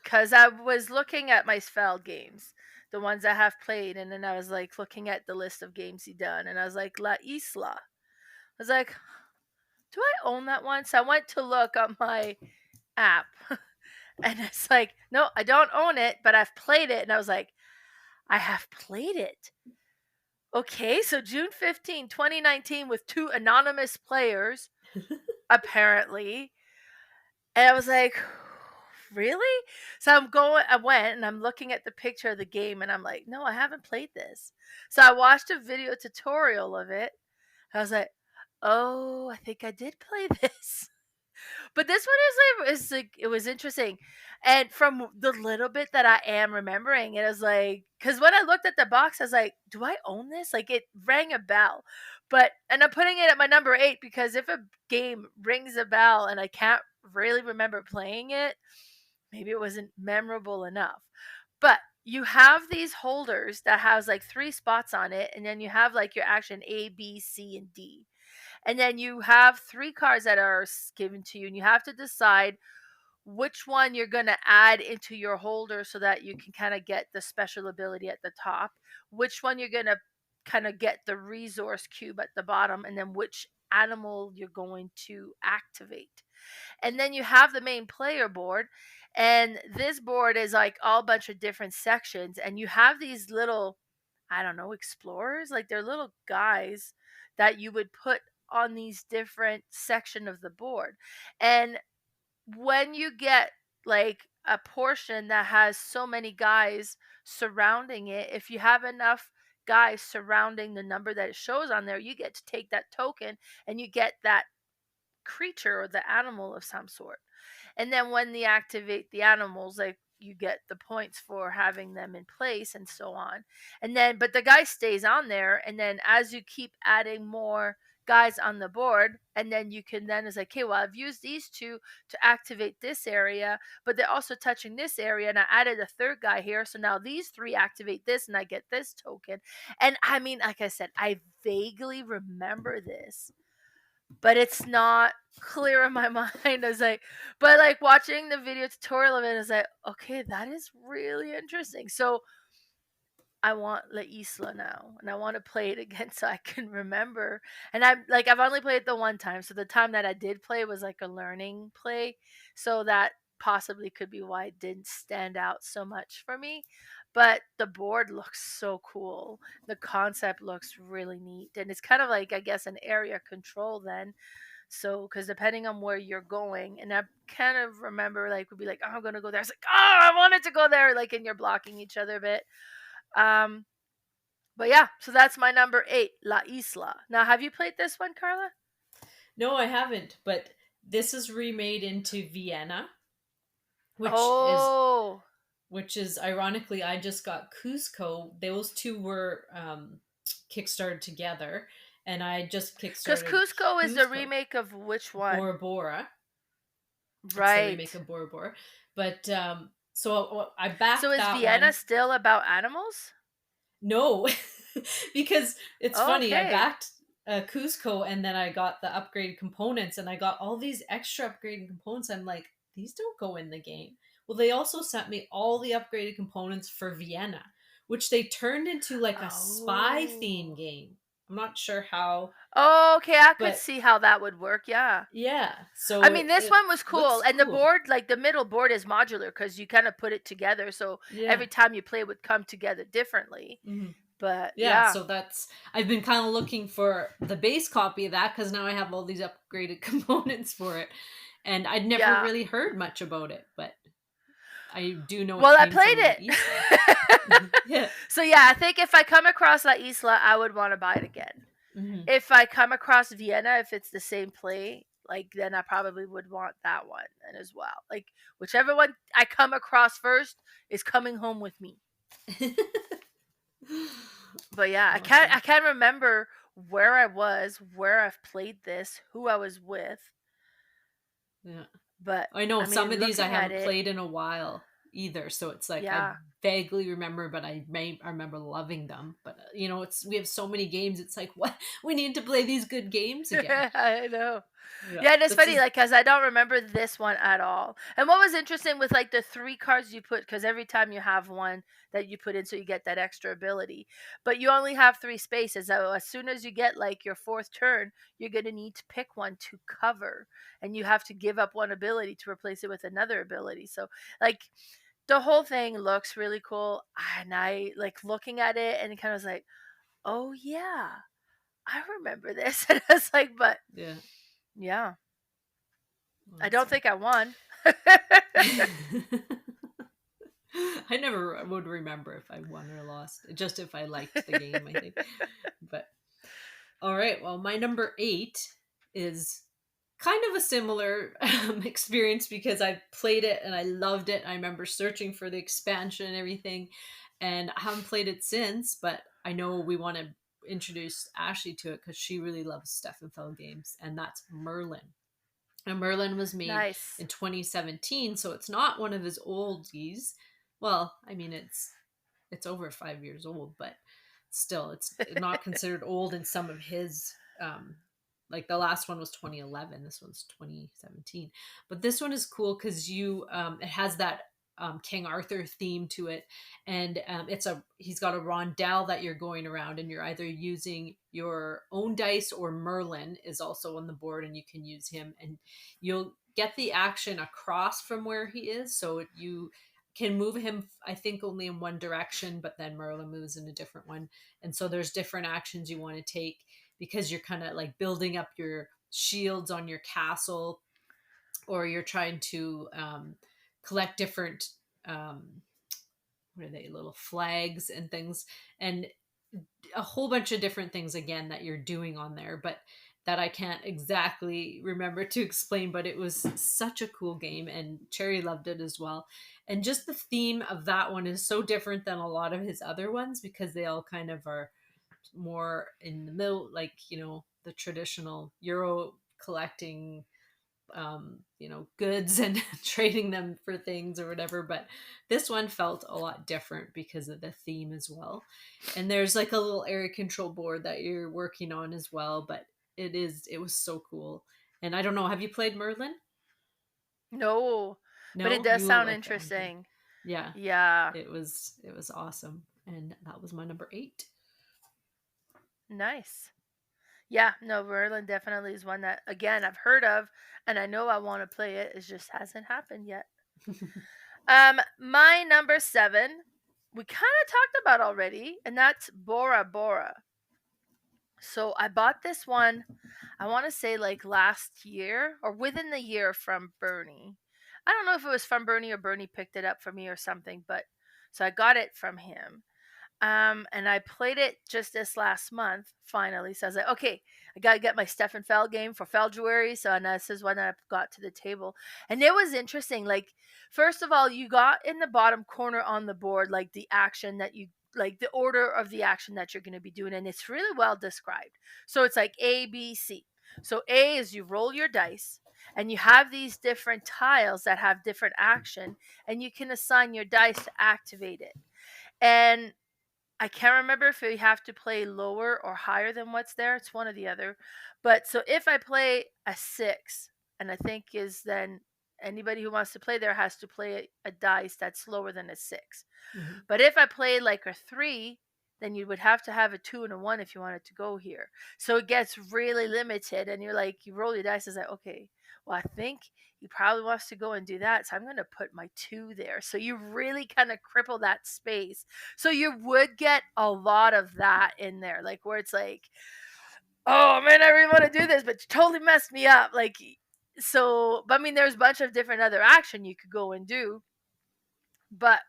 Speaker 2: Because I was looking at my Feld games, the ones I have played, and then I was like looking at the list of games he done, and I was like, La Isla. I was like, do I own that one? So I went to look on my app, and it's like, no, I don't own it, but I've played it. And I was like, I have played it. Okay, so June 15, 2019, with 2 anonymous players, apparently. And I was like, really? So I went and I'm looking at the picture of the game and I'm like, no, I haven't played this. So I watched a video tutorial of it. I was like, oh, I think I did play this. But this one is like it was interesting, and from the little bit that I am remembering, it was like because when I looked at the box, I was like, "Do I own this?" Like it rang a bell, but and I'm putting it at my number 8 because if a game rings a bell and I can't really remember playing it, maybe it wasn't memorable enough. But you have these holders that has like 3 spots on it, and then you have like your action A, B, C, and D. And then you have 3 cards that are given to you, and you have to decide which one you're going to add into your holder so that you can kind of get the special ability at the top, which one you're going to kind of get the resource cube at the bottom, and then which animal you're going to activate. And then you have the main player board, and this board is like all bunch of different sections, and you have these little, I don't know, explorers, like they're little guys that you would put on these different section of the board. And when you get like a portion that has so many guys surrounding it, if you have enough guys surrounding the number that it shows on there, you get to take that token and you get that creature or the animal of some sort. And then when they activate the animals, like you get the points for having them in place and so on. And then but the guy stays on there, and then as you keep adding more guys on the board, and then you can then is like, okay, well, I've used these 2 to activate this area, but they're also touching this area, and I added a third guy here, so now these 3 activate this and I get this token. And I mean, like I said, I vaguely remember this, but it's not clear in my mind. I was like, but like watching the video tutorial of it, I was like, okay, that is really interesting. So I want La Isla now, and I want to play it again so I can remember. And I've only played it the one time, so the time that I did play was like a learning play, so that possibly could be why it didn't stand out so much for me. But the board looks so cool. The concept looks really neat, and it's kind of like, I guess, an area control then. So, because depending on where you're going, and I kind of remember like would be like, oh, I'm gonna go there. It's like, oh, I wanted to go there, like, and you're blocking each other a bit. Um, but yeah, so that's my number 8, La Isla. Now, have you played this one, Carla?
Speaker 1: No, I haven't, but this is remade into Vienna, which is
Speaker 2: Oh,
Speaker 1: ironically, I just got Cuzco. Those two were kickstarted together, and I just
Speaker 2: because
Speaker 1: kickstarted
Speaker 2: Cusco is a
Speaker 1: Cuzco.
Speaker 2: remake of which one?
Speaker 1: Bora Bora. It's the remake
Speaker 2: Right.
Speaker 1: of Bora Bora. But so I
Speaker 2: So
Speaker 1: backed
Speaker 2: is
Speaker 1: that
Speaker 2: Vienna
Speaker 1: one.
Speaker 2: still about animals?
Speaker 1: No, because it's funny. I
Speaker 2: Okay.
Speaker 1: backed Cuzco, and then I got the upgraded components, and I got all these extra upgraded components. I'm like, these don't go in the game. Well, they also sent me all the upgraded components for Vienna, which they turned into like a spy theme
Speaker 2: Oh.
Speaker 1: game. I'm not sure how,
Speaker 2: Oh, okay, I could
Speaker 1: but
Speaker 2: see how that would work. Yeah.
Speaker 1: yeah.
Speaker 2: I
Speaker 1: So
Speaker 2: mean, this
Speaker 1: it
Speaker 2: one was cool,
Speaker 1: looks
Speaker 2: and the
Speaker 1: cool.
Speaker 2: board, like the middle board, is modular because you kind of put it together. So
Speaker 1: Yeah.
Speaker 2: every time you play, it would come together differently.
Speaker 1: Mhm.
Speaker 2: But
Speaker 1: Yeah,
Speaker 2: yeah,
Speaker 1: so that's I've been kind of looking for the base copy of that because now I have all these upgraded components for it, and I'd never
Speaker 2: yeah.
Speaker 1: really heard much about it, but I do know it
Speaker 2: Well, I
Speaker 1: came
Speaker 2: played
Speaker 1: from Isla.
Speaker 2: it.
Speaker 1: Yeah.
Speaker 2: So yeah, I think if I come across La Isla, I would want to buy it again.
Speaker 1: Hmm.
Speaker 2: If I come across Vienna, if it's the same play, like then I probably would want that one and as well. Like whichever one I come across first is coming home with me. But yeah, I
Speaker 1: Awesome.
Speaker 2: can't remember where I was, where I've played this, who I was with,
Speaker 1: Yeah.
Speaker 2: but
Speaker 1: I know
Speaker 2: I
Speaker 1: some
Speaker 2: mean,
Speaker 1: of these I
Speaker 2: looking at
Speaker 1: haven't
Speaker 2: it,
Speaker 1: played in a while either, so it's like I
Speaker 2: yeah.
Speaker 1: vaguely remember, but I remember loving them. But it's we have so many games. It's like what we need to play these good games again.
Speaker 2: I know.
Speaker 1: Yeah,
Speaker 2: Yeah, and it's
Speaker 1: this
Speaker 2: funny,
Speaker 1: is
Speaker 2: like, cause I don't remember this one at all. And what was interesting with like the three cards you put, because every time you have one that you put in, so you get that extra ability, but you only have three spaces. So as soon as you get like your fourth turn, you're gonna need to pick one to cover, and you have to give up one ability to replace it with another ability. So, like, the whole thing looks really cool, and I like looking at it, and it kind of was like, oh yeah, I remember this, and I was like, but
Speaker 1: yeah,
Speaker 2: yeah. I don't
Speaker 1: awesome.
Speaker 2: think I won.
Speaker 1: I never would remember if I won or lost, just if I liked the game, I think. But all right, well, my number 8 is kind of a similar experience because I played it and I loved it. I remember searching for the expansion and everything, and I haven't played it since, but I know we want to introduce Ashley to it because she really loves Stefan Feld games, and that's Merlin. And Merlin was made
Speaker 2: Nice.
Speaker 1: in 2017, so it's not one of his oldies. Well, I mean it's over 5 years old, but still, it's not considered old in some of his. Like the last one was 2011. This one's 2017, but this one is cool because it has that King Arthur theme to it, and he's got a rondelle that you're going around, and you're either using your own dice or Merlin is also on the board, and you can use him, and you'll get the action across from where he is, so you can move him, I think, only in one direction, but then Merlin moves in a different one, and so there's different actions you want to take because you're kind of like building up your shields on your castle, or you're trying to collect different um, what are they, little flags and things, and a whole bunch of different things again that you're doing on there, but that I can't exactly remember to explain. But it was such a cool game, and Cherry loved it as well. And just the theme of that one is so different than a lot of his other ones because they all kind of are more in the middle, like the traditional Euro collecting goods and trading them for things or whatever. But this one felt a lot different because of the theme as well. And there's like a little area control board that you're working on as well. But it was so cool. And I don't know, have you played Merlin?
Speaker 2: No, but it
Speaker 1: No,
Speaker 2: does
Speaker 1: you will
Speaker 2: sound
Speaker 1: like that one too.
Speaker 2: interesting.
Speaker 1: Yeah,
Speaker 2: Yeah,
Speaker 1: it was awesome. And that was my number 8.
Speaker 2: nice. Yeah, no, Merlin definitely is one that again I've heard of, and I know I want to play it. It just hasn't happened yet. My number 7, we kind of talked about already, and that's Bora Bora. So I bought this one, I want to say like last year or within the year from Bernie. I don't know if it was from Bernie or Bernie picked it up for me or something, but so I got it from him. And I played it just this last month, finally. So I was like, okay, I gotta get my Stefan Feld game for February. So and this is when I got to the table. And it was interesting. Like, first of all, you got in the bottom corner on the board, like the action that you like the order of the action that you're gonna be doing, and it's really well described. So it's like A, B, C. So A is you roll your dice and you have these different tiles that have different action, and you can assign your dice to activate it. And I can't remember if you have to play lower or higher than what's there. It's one or the other. But so if I play a 6, and I think is then anybody who wants to play there has to play a dice that's lower than a 6.
Speaker 1: Mhm.
Speaker 2: But if I played like a 3, then you would have to have a 2 and a 1 if you wanted to go here. So it gets really limited, and you're like, you roll your dice, it's like, okay, well, I think he probably wants to go and do that, so I'm going to put my 2 there. So you really kind of cripple that space. So you would get a lot of that in there, like where it's like, oh man, I really want to do this, but you totally messed me up. Like, so, but I mean, there's a bunch of different other action you could go and do, but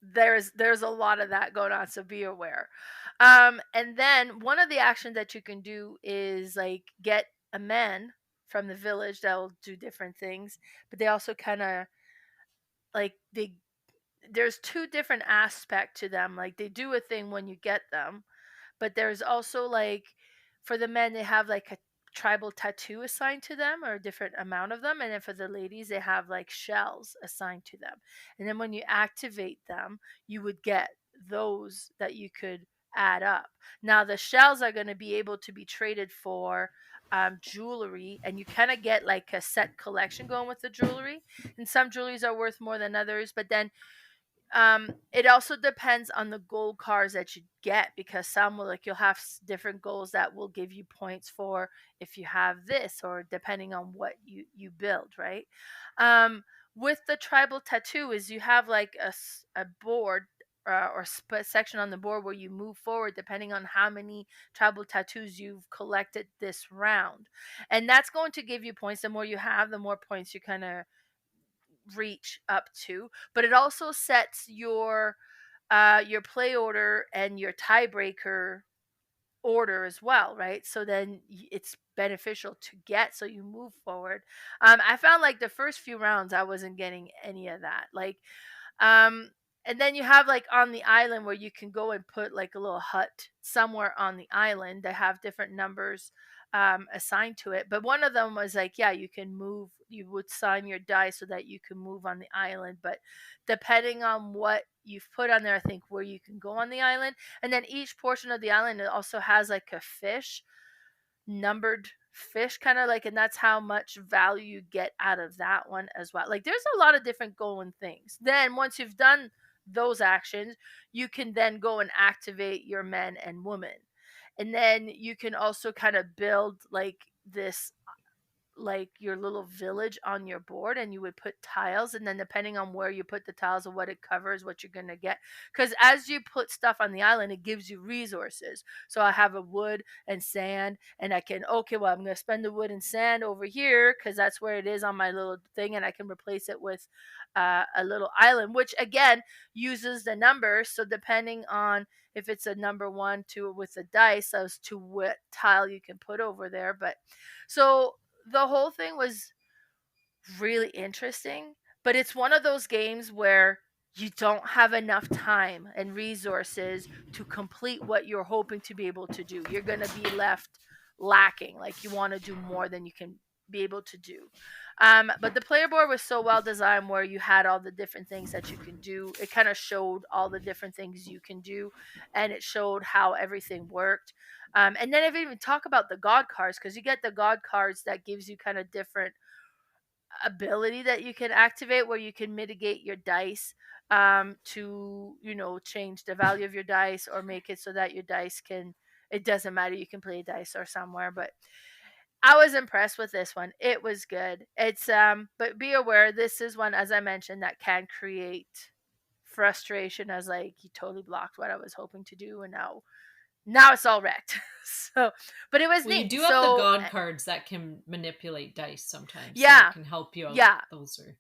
Speaker 2: there's a lot of that going on, so be aware. And then one of the actions that you can do is like get a man from the village that will do different things, but they also kind of like there's two different aspects to them. Like they do a thing when you get them, but there's also like for the men they have like a tribal tattoo assigned to them or a different amount of them, and then for the ladies they have like shells assigned to them. And then when you activate them, you would get those that you could add up. Now the shells are going to be able to be traded for jewelry, and you kind of get like a set collection going with the jewelry, and some jewelries are worth more than others. But then it also depends on the gold cards that you get, because some will like you'll have different goals that will give you points for if you have this, or depending on what you build, right? With the tribal tattoo is you have like a board or section on the board where you move forward depending on how many tribal tattoos you've collected this round, and that's going to give you points. The more you have, the more points you kind of reach up to. But it also sets your play order and your tiebreaker order as well, right? So then it's beneficial to get, so you move forward. I found like the first few rounds I wasn't getting any of that, like um and then you have like on the island where you can go and put like a little hut somewhere on the island that have different numbers assigned to it. But one of them was like, yeah, you can move, you would sign your die so that you can move on the island. But depending on what you've put on there, I think where you can go on the island. And then each portion of the island, it also has like a fish, numbered fish kind of like, and that's how much value you get out of that one as well. Like there's a lot of different going things. Then once you've done those actions, you can then go and activate your men and women, and then you can also kind of build like this, like your little village on your board, and you would put tiles, and then depending on where you put the tiles or what it covers, what you're going to get, because as you put stuff on the island it gives you resources. So I have a wood and sand, and I can, okay, well, I'm going to spend the wood and sand over here because that's where it is on my little thing, and I can replace it with a little island, which again uses the numbers. So depending on if it's a number 1 2 with the dice as to what tile you can put over there. But so the whole thing was really interesting, but it's one of those games where you don't have enough time and resources to complete what you're hoping to be able to do. You're going to be left lacking, like you want to do more than you can be able to do. But the player board was so well designed where you had all the different things that you can do. It kind of showed all the different things you can do, and it showed how everything worked. And then I didn't even talk about the god cards, because you get the god cards that gives you kind of different ability that you can activate, where you can mitigate your dice to change the value of your dice, or make it so that your dice can, it doesn't matter, you can play dice or somewhere. But I was impressed with this one. It was good. It's but be aware, this is one, as I mentioned, that can create frustration, as like you totally blocked what I was hoping to do, and now it's all wrecked. So, but it was
Speaker 1: Well, you
Speaker 2: neat.
Speaker 1: do have the
Speaker 2: So
Speaker 1: god cards that can manipulate dice sometimes, so it
Speaker 2: yeah,
Speaker 1: can help you out.
Speaker 2: yeah,
Speaker 1: Those are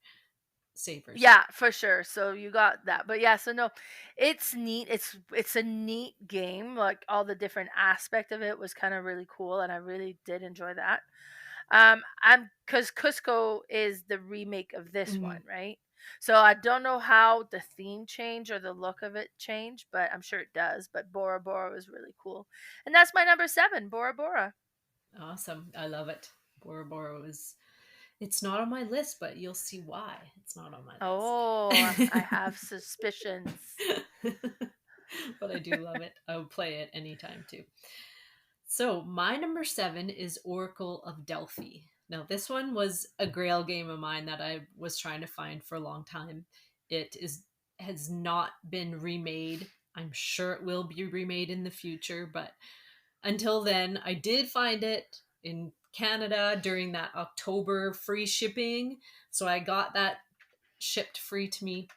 Speaker 1: savers.
Speaker 2: yeah, for sure. So you got that. But yeah, so no, it's neat. It's a neat game. Like all the different aspect of it was kind of really cool, and I really did enjoy that. I'm because Cusco is the remake of this
Speaker 1: Mhm.
Speaker 2: one, right? So I don't know how the theme change or the look of it changed, but I'm sure it does. But Bora Bora was really cool, and that's my number 7, Bora Bora.
Speaker 1: Awesome. I love it. Bora Bora was, it's not on my list, but you'll see why it's not on my
Speaker 2: Oh, I
Speaker 1: list.
Speaker 2: have suspicions.
Speaker 1: but I do love it. I would play it anytime too. So my number 7 is Oracle of Delphi. Now this one was a grail game of mine that I was trying to find for a long time. It is has not been remade. I'm sure it will be remade in the future, but until then, I did find it in Canada during that October free shipping. So I got that shipped free to me.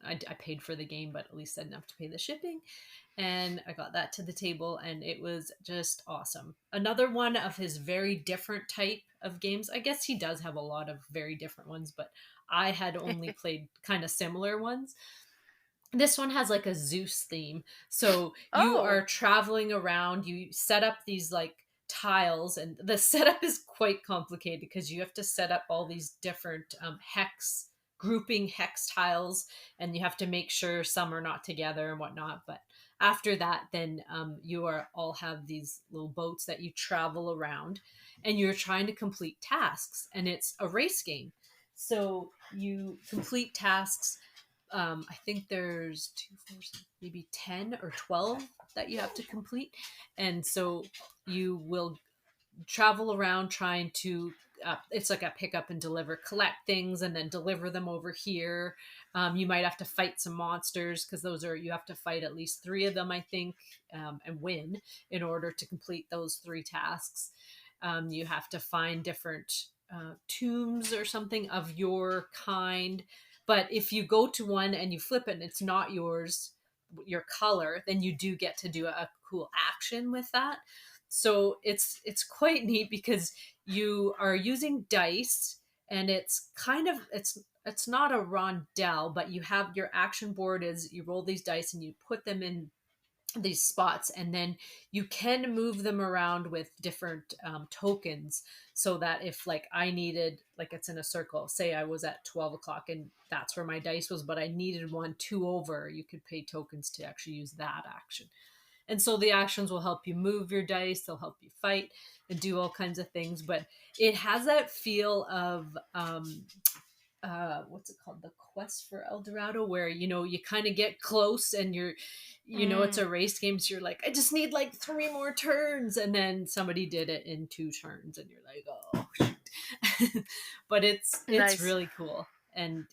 Speaker 1: I paid for the game, but at least I didn't have to pay the shipping. And I got that to the table, and it was just awesome. Another one of his very different type of games. I guess he does have a lot of very different ones, but I had only played kind of similar ones. This one has like a Zeus theme. So you
Speaker 2: Oh,
Speaker 1: are traveling around, you set up these like tiles, and the setup is quite complicated because you have to set up all these different hex grouping hex tiles, and you have to make sure some are not together and whatnot. But after that, then you are all have these little boats that you travel around, and you're trying to complete tasks, and it's a race game. So you complete tasks. I think there's two, four, maybe 10 or 12 that you have to complete. And so you will travel around trying to, it's like a pick up and deliver, collect things and then deliver them over here. You might have to fight some monsters because those are, you have to fight at least three of them, I think, and win in order to complete those three tasks. You have to find different tombs or something of your kind. But if you go to one and you flip it and it's not yours, your color, then you do get to do a cool action with that. So it's quite neat because you are using dice, and it's kind of it's not a rondel, but you have your action board is you roll these dice and you put them in these spots, and then you can move them around with different tokens, so that if like I needed, like it's in a circle, say I was at 12 o'clock and that's where my dice was, but I needed one two over, you could pay tokens to actually use that action. And so the actions will help you move your dice, they'll help you fight and do all kinds of things. But it has that feel of what's it called, the quest for El Dorado, where you kind of get close and it's
Speaker 2: mm,
Speaker 1: a race game, so you're like, I just need like three more turns, and then somebody did it in two turns and you're like, oh shoot. But it's
Speaker 2: nice.
Speaker 1: really cool, and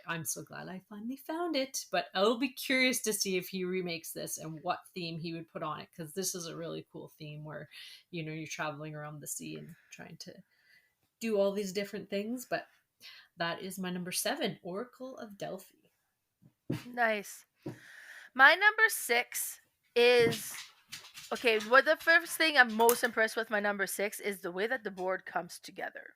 Speaker 1: I'm so glad I finally found it. But I'll be curious to see if he remakes this and what theme he would put on it, because this is a really cool theme where you're traveling around the sea and trying to do all these different things. But that is my number 7, Oracle of Delphi.
Speaker 2: Nice. My number 6 is okay. What the first thing I'm most impressed with my number 6 is the way that the board comes together,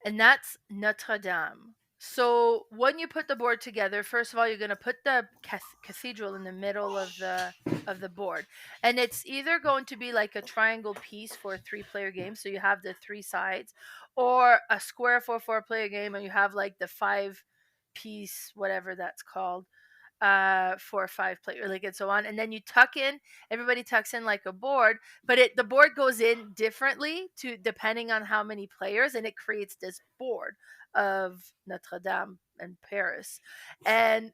Speaker 2: and that's Notre Dame. So when you put the board together, first of all, you're going to put the cathedral in the middle of the board, and it's either going to be like a triangle piece for a 3-player game, so you have the 3 sides, or a square for a 4-player game, and you have like the 5-piece, whatever that's called, 4 or 5 player, like, and so on, and then you tuck in, everybody tucks in like a board, but the board goes in differently to depending on how many players, and it creates this board of Notre Dame in Paris. And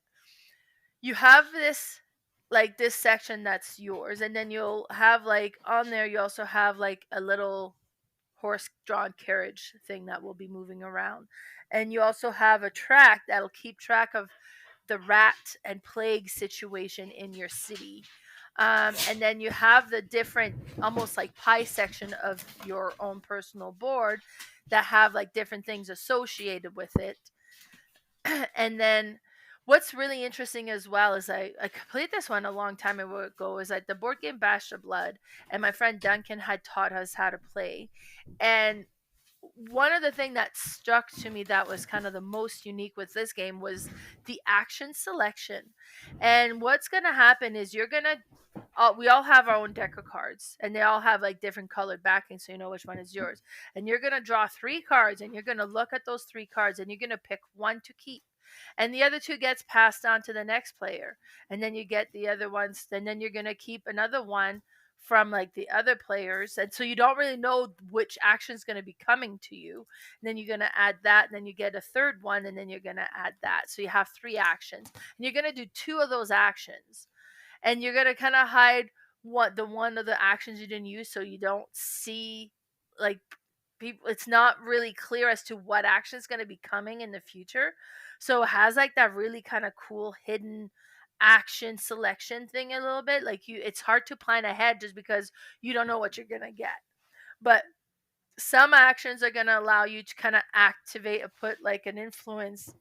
Speaker 2: you have this section that's yours, and then you'll have like on there, you also have like a little horse drawn carriage thing that will be moving around, and you also have a track that'll keep track of the rat and plague situation in your city. And then you have the different, almost like pie section of your own personal board that have like different things associated with it. And then what's really interesting as well is I played this one a long time ago, is like the board game Bash of Blood, and my friend Duncan had taught us how to play. And one of the things that struck to me that was kind of the most unique with this game was the action selection. And what's going to happen is we all have our own deck of cards, and they all have like different colored backing, so you know which one is yours. And you're going to draw 3 cards, and you're going to look at those 3 cards, and you're going to pick one to keep, and the other 2 gets passed on to the next player, and then you get the other ones, and then you're going to keep another one from like the other players, and so you don't really know which action is going to be coming to you, and then you're going to add that, and then you get a third one, and then you're going to add that, so you have 3 actions, and you're going to do 2 of those actions. and you're gonna kind of hide what the one of the actions you didn't use, so you don't see like people. It's not really clear as to what action is going to be coming in the future, so it has like that really kind of cool hidden action selection thing a little bit. Like it's hard to plan ahead just because you don't know what you're gonna get. But some actions are going to allow you to kind of activate or put like an influence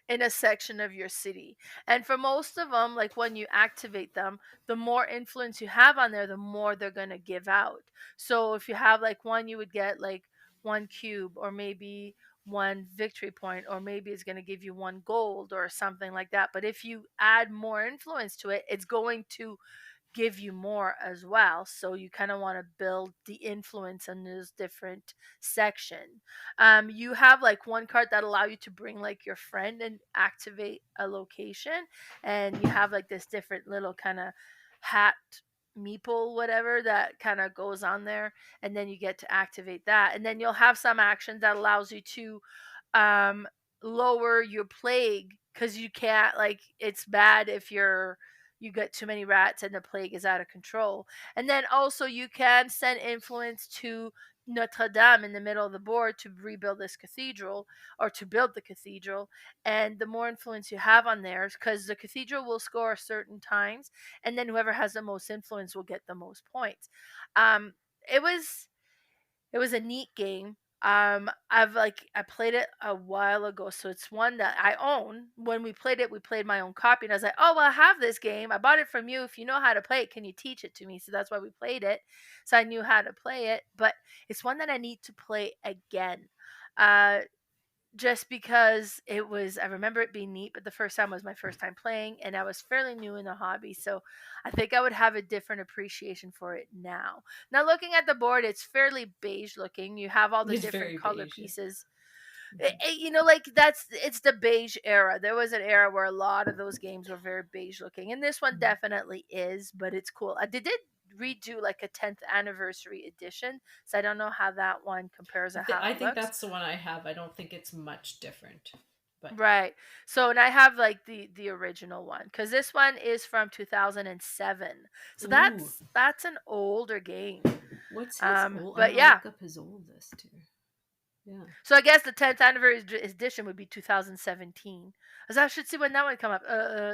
Speaker 2: in a section of your city. And for most of them, like when you activate them, the more influence you have on there, the more they're going to give out. So if you have like one, you would get like one cube, or maybe one victory point, or maybe it's going to give you one gold or something like that. But if you add more influence to it, it's going to give you more as well. So you kind of want to build the influence in this different section. You have like one card that allow you to bring like your friend and activate a location, and you have like this different little kind of hat meeple whatever that kind of goes on there, and then you get to activate that, and then you'll have some action that allows you to um lower your plague, because you can't, like, it's bad if you get too many rats and the plague is out of control. And then also you can send influence to Notre Dame in the middle of the board to rebuild this cathedral, or to build the cathedral. And the more influence you have on there, because the cathedral will score certain times, and then whoever has the most influence will get the most points. Um, it was it was a neat game. I played it a while ago, so it's one that I own. When we played it, we played my own copy, and I was like, "Oh, well, I have this game. I bought it from you. If you know how to play it, can you teach it to me?" So that's why we played it. So I knew how to play it, but it's one that I need to play again. Uh, just because I remember it being neat, but the first time was my first time playing, and I was fairly new in the hobby, so I think I would have a different appreciation for it now. Now, looking at the board, it's fairly beige looking. You have all the
Speaker 1: It's
Speaker 2: different
Speaker 1: very
Speaker 2: color
Speaker 1: beige. Yeah.
Speaker 2: pieces. Like it's the beige era. There was an era where a lot of those games were very beige looking, and this one definitely is, but it's cool. They did redo like a 10th anniversary edition, so I don't know how that one compares and how
Speaker 1: I
Speaker 2: it
Speaker 1: think
Speaker 2: looks.
Speaker 1: that's the one I have. I don't think it's much different, but
Speaker 2: Right. So, and I have like the original one, because this one is from 2007. So
Speaker 1: ooh,
Speaker 2: that's an older game.
Speaker 1: what's his old? I'm
Speaker 2: But
Speaker 1: gonna
Speaker 2: yeah.
Speaker 1: look up his oldest here. Yeah.
Speaker 2: So I guess the 10th anniversary edition would be 2017. As I should see when that one come up.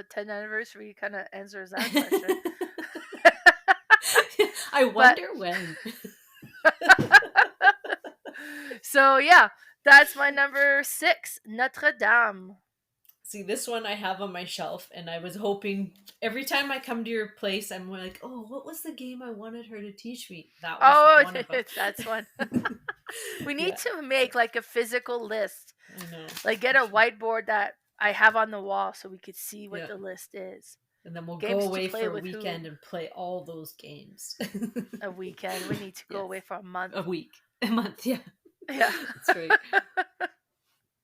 Speaker 2: 10th anniversary kind of answers that question.
Speaker 1: I
Speaker 2: But
Speaker 1: wonder when.
Speaker 2: so yeah, that's my number 6, Notre Dame.
Speaker 1: See, this one I have on my shelf, and I was hoping every time I come to your place, I'm like, oh, what was the game I wanted her to teach me? That was
Speaker 2: Oh,
Speaker 1: one of them.
Speaker 2: that's one. We need
Speaker 1: Yeah,
Speaker 2: to
Speaker 1: so
Speaker 2: make like a physical list.
Speaker 1: I know.
Speaker 2: Like get a whiteboard that I have on the wall so we could see what
Speaker 1: Yeah,
Speaker 2: the list is.
Speaker 1: and then we'll go
Speaker 2: Games to
Speaker 1: away
Speaker 2: play
Speaker 1: for a
Speaker 2: with who?
Speaker 1: weekend and play all those games.
Speaker 2: A weekend. We need to go
Speaker 1: Yes,
Speaker 2: away for a month.
Speaker 1: a week, a month. Yeah,
Speaker 2: Yeah.
Speaker 1: that's right.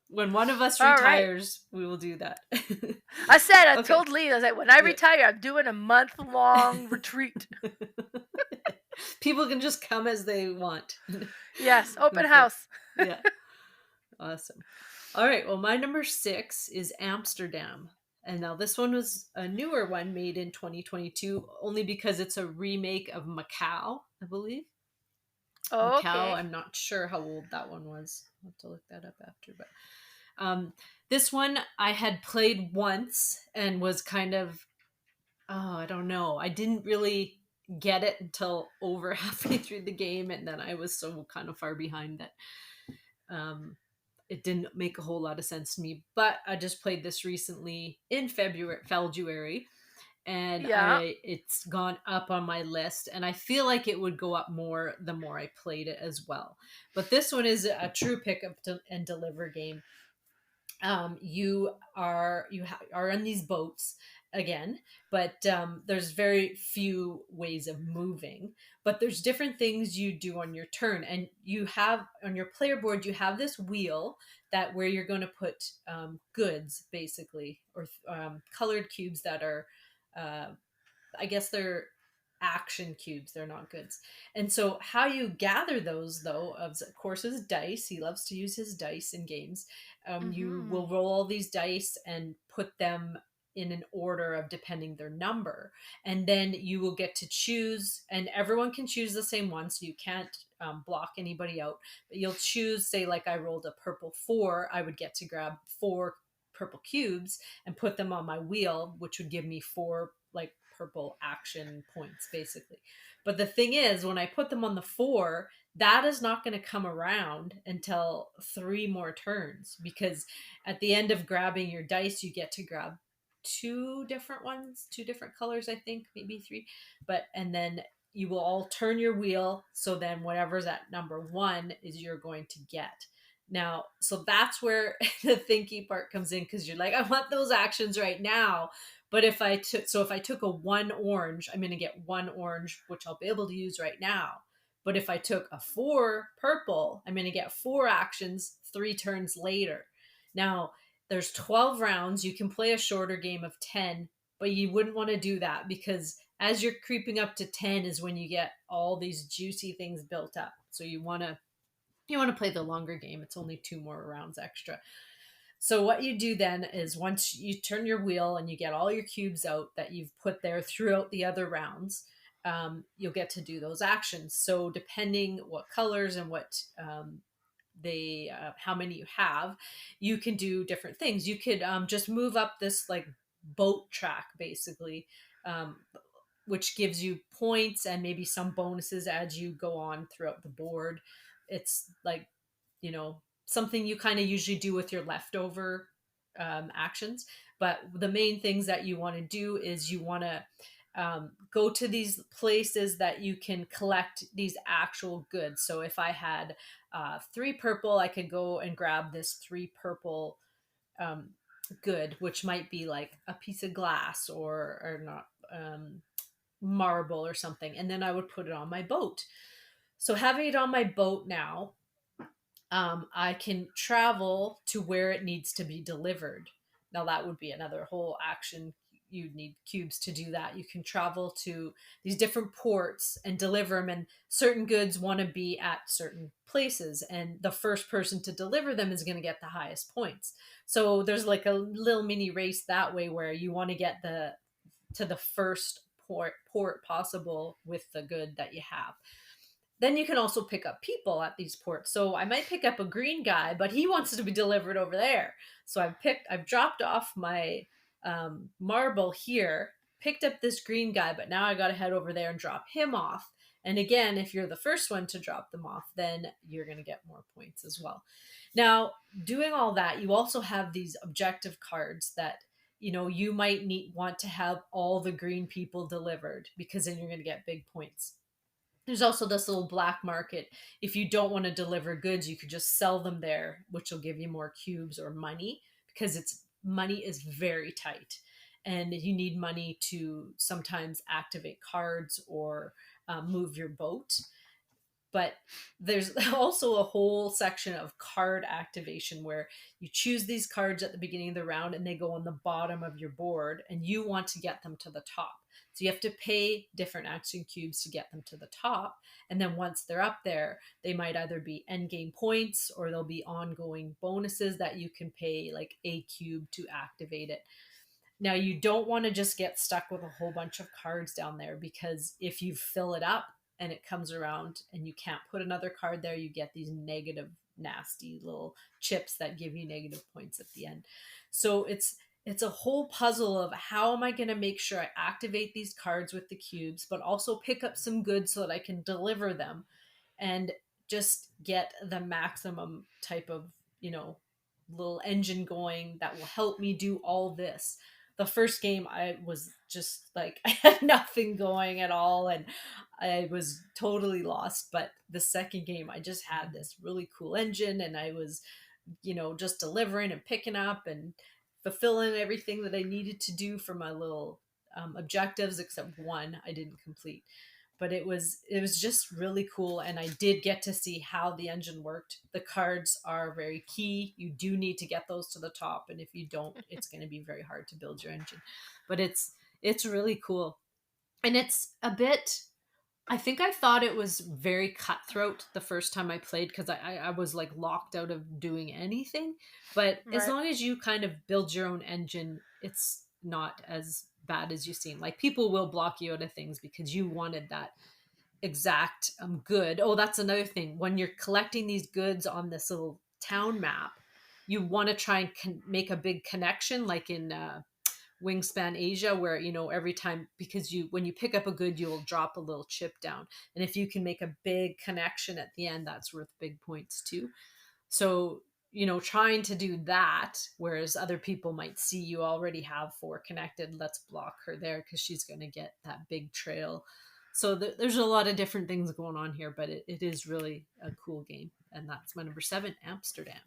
Speaker 1: When one of us
Speaker 2: All right.
Speaker 1: retires, we will do that.
Speaker 2: I
Speaker 1: Okay.
Speaker 2: told Lee, I was like, when I
Speaker 1: Yeah.
Speaker 2: retire, I'm doing a month-long retreat.
Speaker 1: People can just come as they want.
Speaker 2: Yes, open
Speaker 1: Okay.
Speaker 2: house.
Speaker 1: Yeah. Awesome. All right. Well, my number 6 is Amsterdam. And now this one was a newer one made in 2022, only because it's a remake of Macau, I believe.
Speaker 2: Oh,
Speaker 1: Macau,
Speaker 2: okay.
Speaker 1: I'm not sure how old that one was. I'll have to look that up after. But this one I had played once and was kind of, oh, I don't know. I didn't really get it until over halfway through the game, and then I was so kind of far behind that um, it didn't make a whole lot of sense to me. But I just played this recently in February, and
Speaker 2: Yeah.
Speaker 1: it's gone up on my list, and I feel like it would go up more the more I played it as well. But this one is a true pick up and deliver game. You are on these boats again, but there's very few ways of moving, but there's different things you do on your turn, and you have on your player board, you have this wheel that where you're going to put goods, basically, or colored cubes that are uh, I guess they're action cubes. They're not goods. And so how you gather those, though, of course, is dice. He loves to use his dice in games. You
Speaker 2: Mm-hmm.
Speaker 1: will roll all these dice and put them. in an order of depending their number, and then you will get to choose, and everyone can choose the same one, so you can't block anybody out, but you'll choose, say like I rolled a purple 4, I would get to grab 4 purple cubes and put them on my wheel, which would give me 4 like purple action points basically. But the thing is, when I put them on the 4, that is not going to come around until 3 more turns, because at the end of grabbing your dice you get to grab 2 different ones, 2 different colors, I think, maybe 3. But and then you will all turn your wheel, so then whatever's at number 1 is you're going to get. Now, so that's where the thinky part comes in, because you're like, I want those actions right now. But if I took a 1 orange, I'm going to get 1 orange, which I'll be able to use right now. But if I took a 4 purple, I'm going to get 4 actions 3 turns later. Now, there's 12 rounds. You can play a shorter game of 10, but you wouldn't want to do that, because as you're creeping up to 10 is when you get all these juicy things built up. So you want to play the longer game. It's only 2 more rounds extra. So what you do then is, once you turn your wheel and you get all your cubes out that you've put there throughout the other rounds, you'll get to do those actions. So depending what colors and what how many you have, you can do different things. You could just move up this like boat track basically, um, which gives you points and maybe some bonuses as you go on throughout the board. It's like, something you kind of usually do with your leftover actions. But the main things that you want to do is you want to go to these places that you can collect these actual goods. So if I had 3 purple, I could go and grab this 3 purple um, good, which might be like a piece of glass or not, marble or something, and then I would put it on my boat. So having it on my boat now, I can travel to where it needs to be delivered. Now, that would be another whole action. You'd need cubes to do that. You can travel to these different ports and deliver them, and certain goods want to be at certain places, and the first person to deliver them is going to get the highest points. So there's like a little mini race that way, where you want to get to the first port possible with the good that you have. Then you can also pick up people at these ports. So I might pick up a green guy, but he wants to be delivered over there. So I've dropped off my marble here, picked up this green guy, but now I got to head over there and drop him off. And again, if you're the first one to drop them off, then you're going to get more points as well. Now, doing all that, you also have these objective cards that you might want to have all the green people delivered, because then you're going to get big points. There's also this little black market. If you don't want to deliver goods, you could just sell them there, which will give you more cubes or money, because money is very tight, and you need money to sometimes activate cards or move your boat. But there's also a whole section of card activation, where you choose these cards at the beginning of the round and they go on the bottom of your board, and you want to get them to the top. So you have to pay different action cubes to get them to the top. And then once they're up there, they might either be end game points, or they'll be ongoing bonuses that you can pay like a cube to activate it. Now, you don't want to just get stuck with a whole bunch of cards down there, because if you fill it up and it comes around and you can't put another card there, you get these negative, nasty little chips that give you negative points at the end. So it's a whole puzzle of, how am I going to make sure I activate these cards with the cubes, but also pick up some goods so that I can deliver them and just get the maximum type of, little engine going that will help me do all this. The first game, I was just like, I had nothing going at all, and I was totally lost. But the second game, I just had this really cool engine, and I was, just delivering and picking up and fulfilling everything that I needed to do for my little objectives, except one I didn't complete. But it was just really cool, and I did get to see how the engine worked. The cards are very key. You do need to get those to the top, and if you don't, it's going to be very hard to build your engine. But it's really cool, and it's a bit. I think I thought it was very cutthroat the first time I played, because I was like locked out of doing anything. But as
Speaker 2: Right.
Speaker 1: long as you kind of build your own engine, not as bad as you seem. Like people will block you out of things because you wanted that exact good. Oh, that's another thing. When you're collecting these goods on this little town map, you want to try and make a big connection, like in Wingspan Asia, where every time, because you when you pick up a good, you will drop a little chip down, and if you can make a big connection at the end, that's worth big points too. So trying to do that, whereas other people might see you already have 4 connected, let's block her there because she's going to get that big trail. So there's a lot of different things going on here, but it is really a cool game. And that's my number 7, Amsterdam.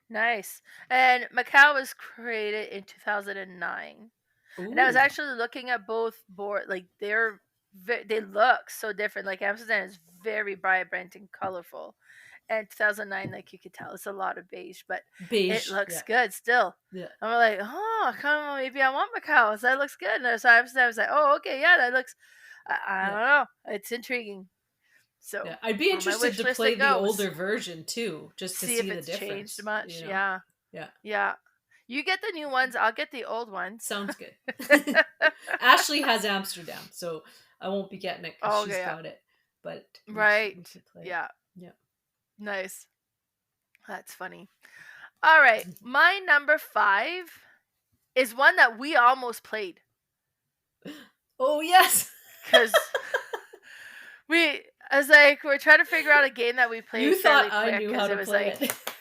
Speaker 2: Nice. And Macau was created in 2009. And I was
Speaker 1: Ooh.
Speaker 2: actually looking at both board, like they look so different. Like Amsterdam is very vibrant and colorful, and 2009, like you could tell, it's a lot of beige, but it
Speaker 1: Beige.
Speaker 2: looks
Speaker 1: Yeah.
Speaker 2: good still.
Speaker 1: Yeah.
Speaker 2: I'm like, oh, come on, maybe I want Macau. So that looks good. And so Amsterdam, I was like, oh, okay, yeah, that looks. I
Speaker 1: Yeah.
Speaker 2: don't know. It's intriguing.
Speaker 1: Yeah.
Speaker 2: So
Speaker 1: I'd be
Speaker 2: on my
Speaker 1: interested
Speaker 2: wish
Speaker 1: to
Speaker 2: list
Speaker 1: play
Speaker 2: it
Speaker 1: the
Speaker 2: goes.
Speaker 1: older version too, just to
Speaker 2: See if
Speaker 1: see the
Speaker 2: it's changed
Speaker 1: difference.
Speaker 2: much. Yeah.
Speaker 1: Yeah.
Speaker 2: Yeah. You get the new ones. I'll get the old ones.
Speaker 1: Sounds good. Ashley has Amsterdam, so I won't be getting it because
Speaker 2: Oh,
Speaker 1: she's
Speaker 2: okay, yeah.
Speaker 1: got it. But
Speaker 2: Right.
Speaker 1: we could play it.
Speaker 2: Yeah.
Speaker 1: Yeah.
Speaker 2: Nice. That's funny. All right. My number 5 is one that we almost played.
Speaker 1: Oh yes.
Speaker 2: Because I was like, we're trying to figure out a game that we played
Speaker 1: You
Speaker 2: fairly
Speaker 1: thought I
Speaker 2: quick.
Speaker 1: knew
Speaker 2: Because
Speaker 1: how
Speaker 2: it
Speaker 1: to
Speaker 2: was
Speaker 1: play
Speaker 2: like,
Speaker 1: it.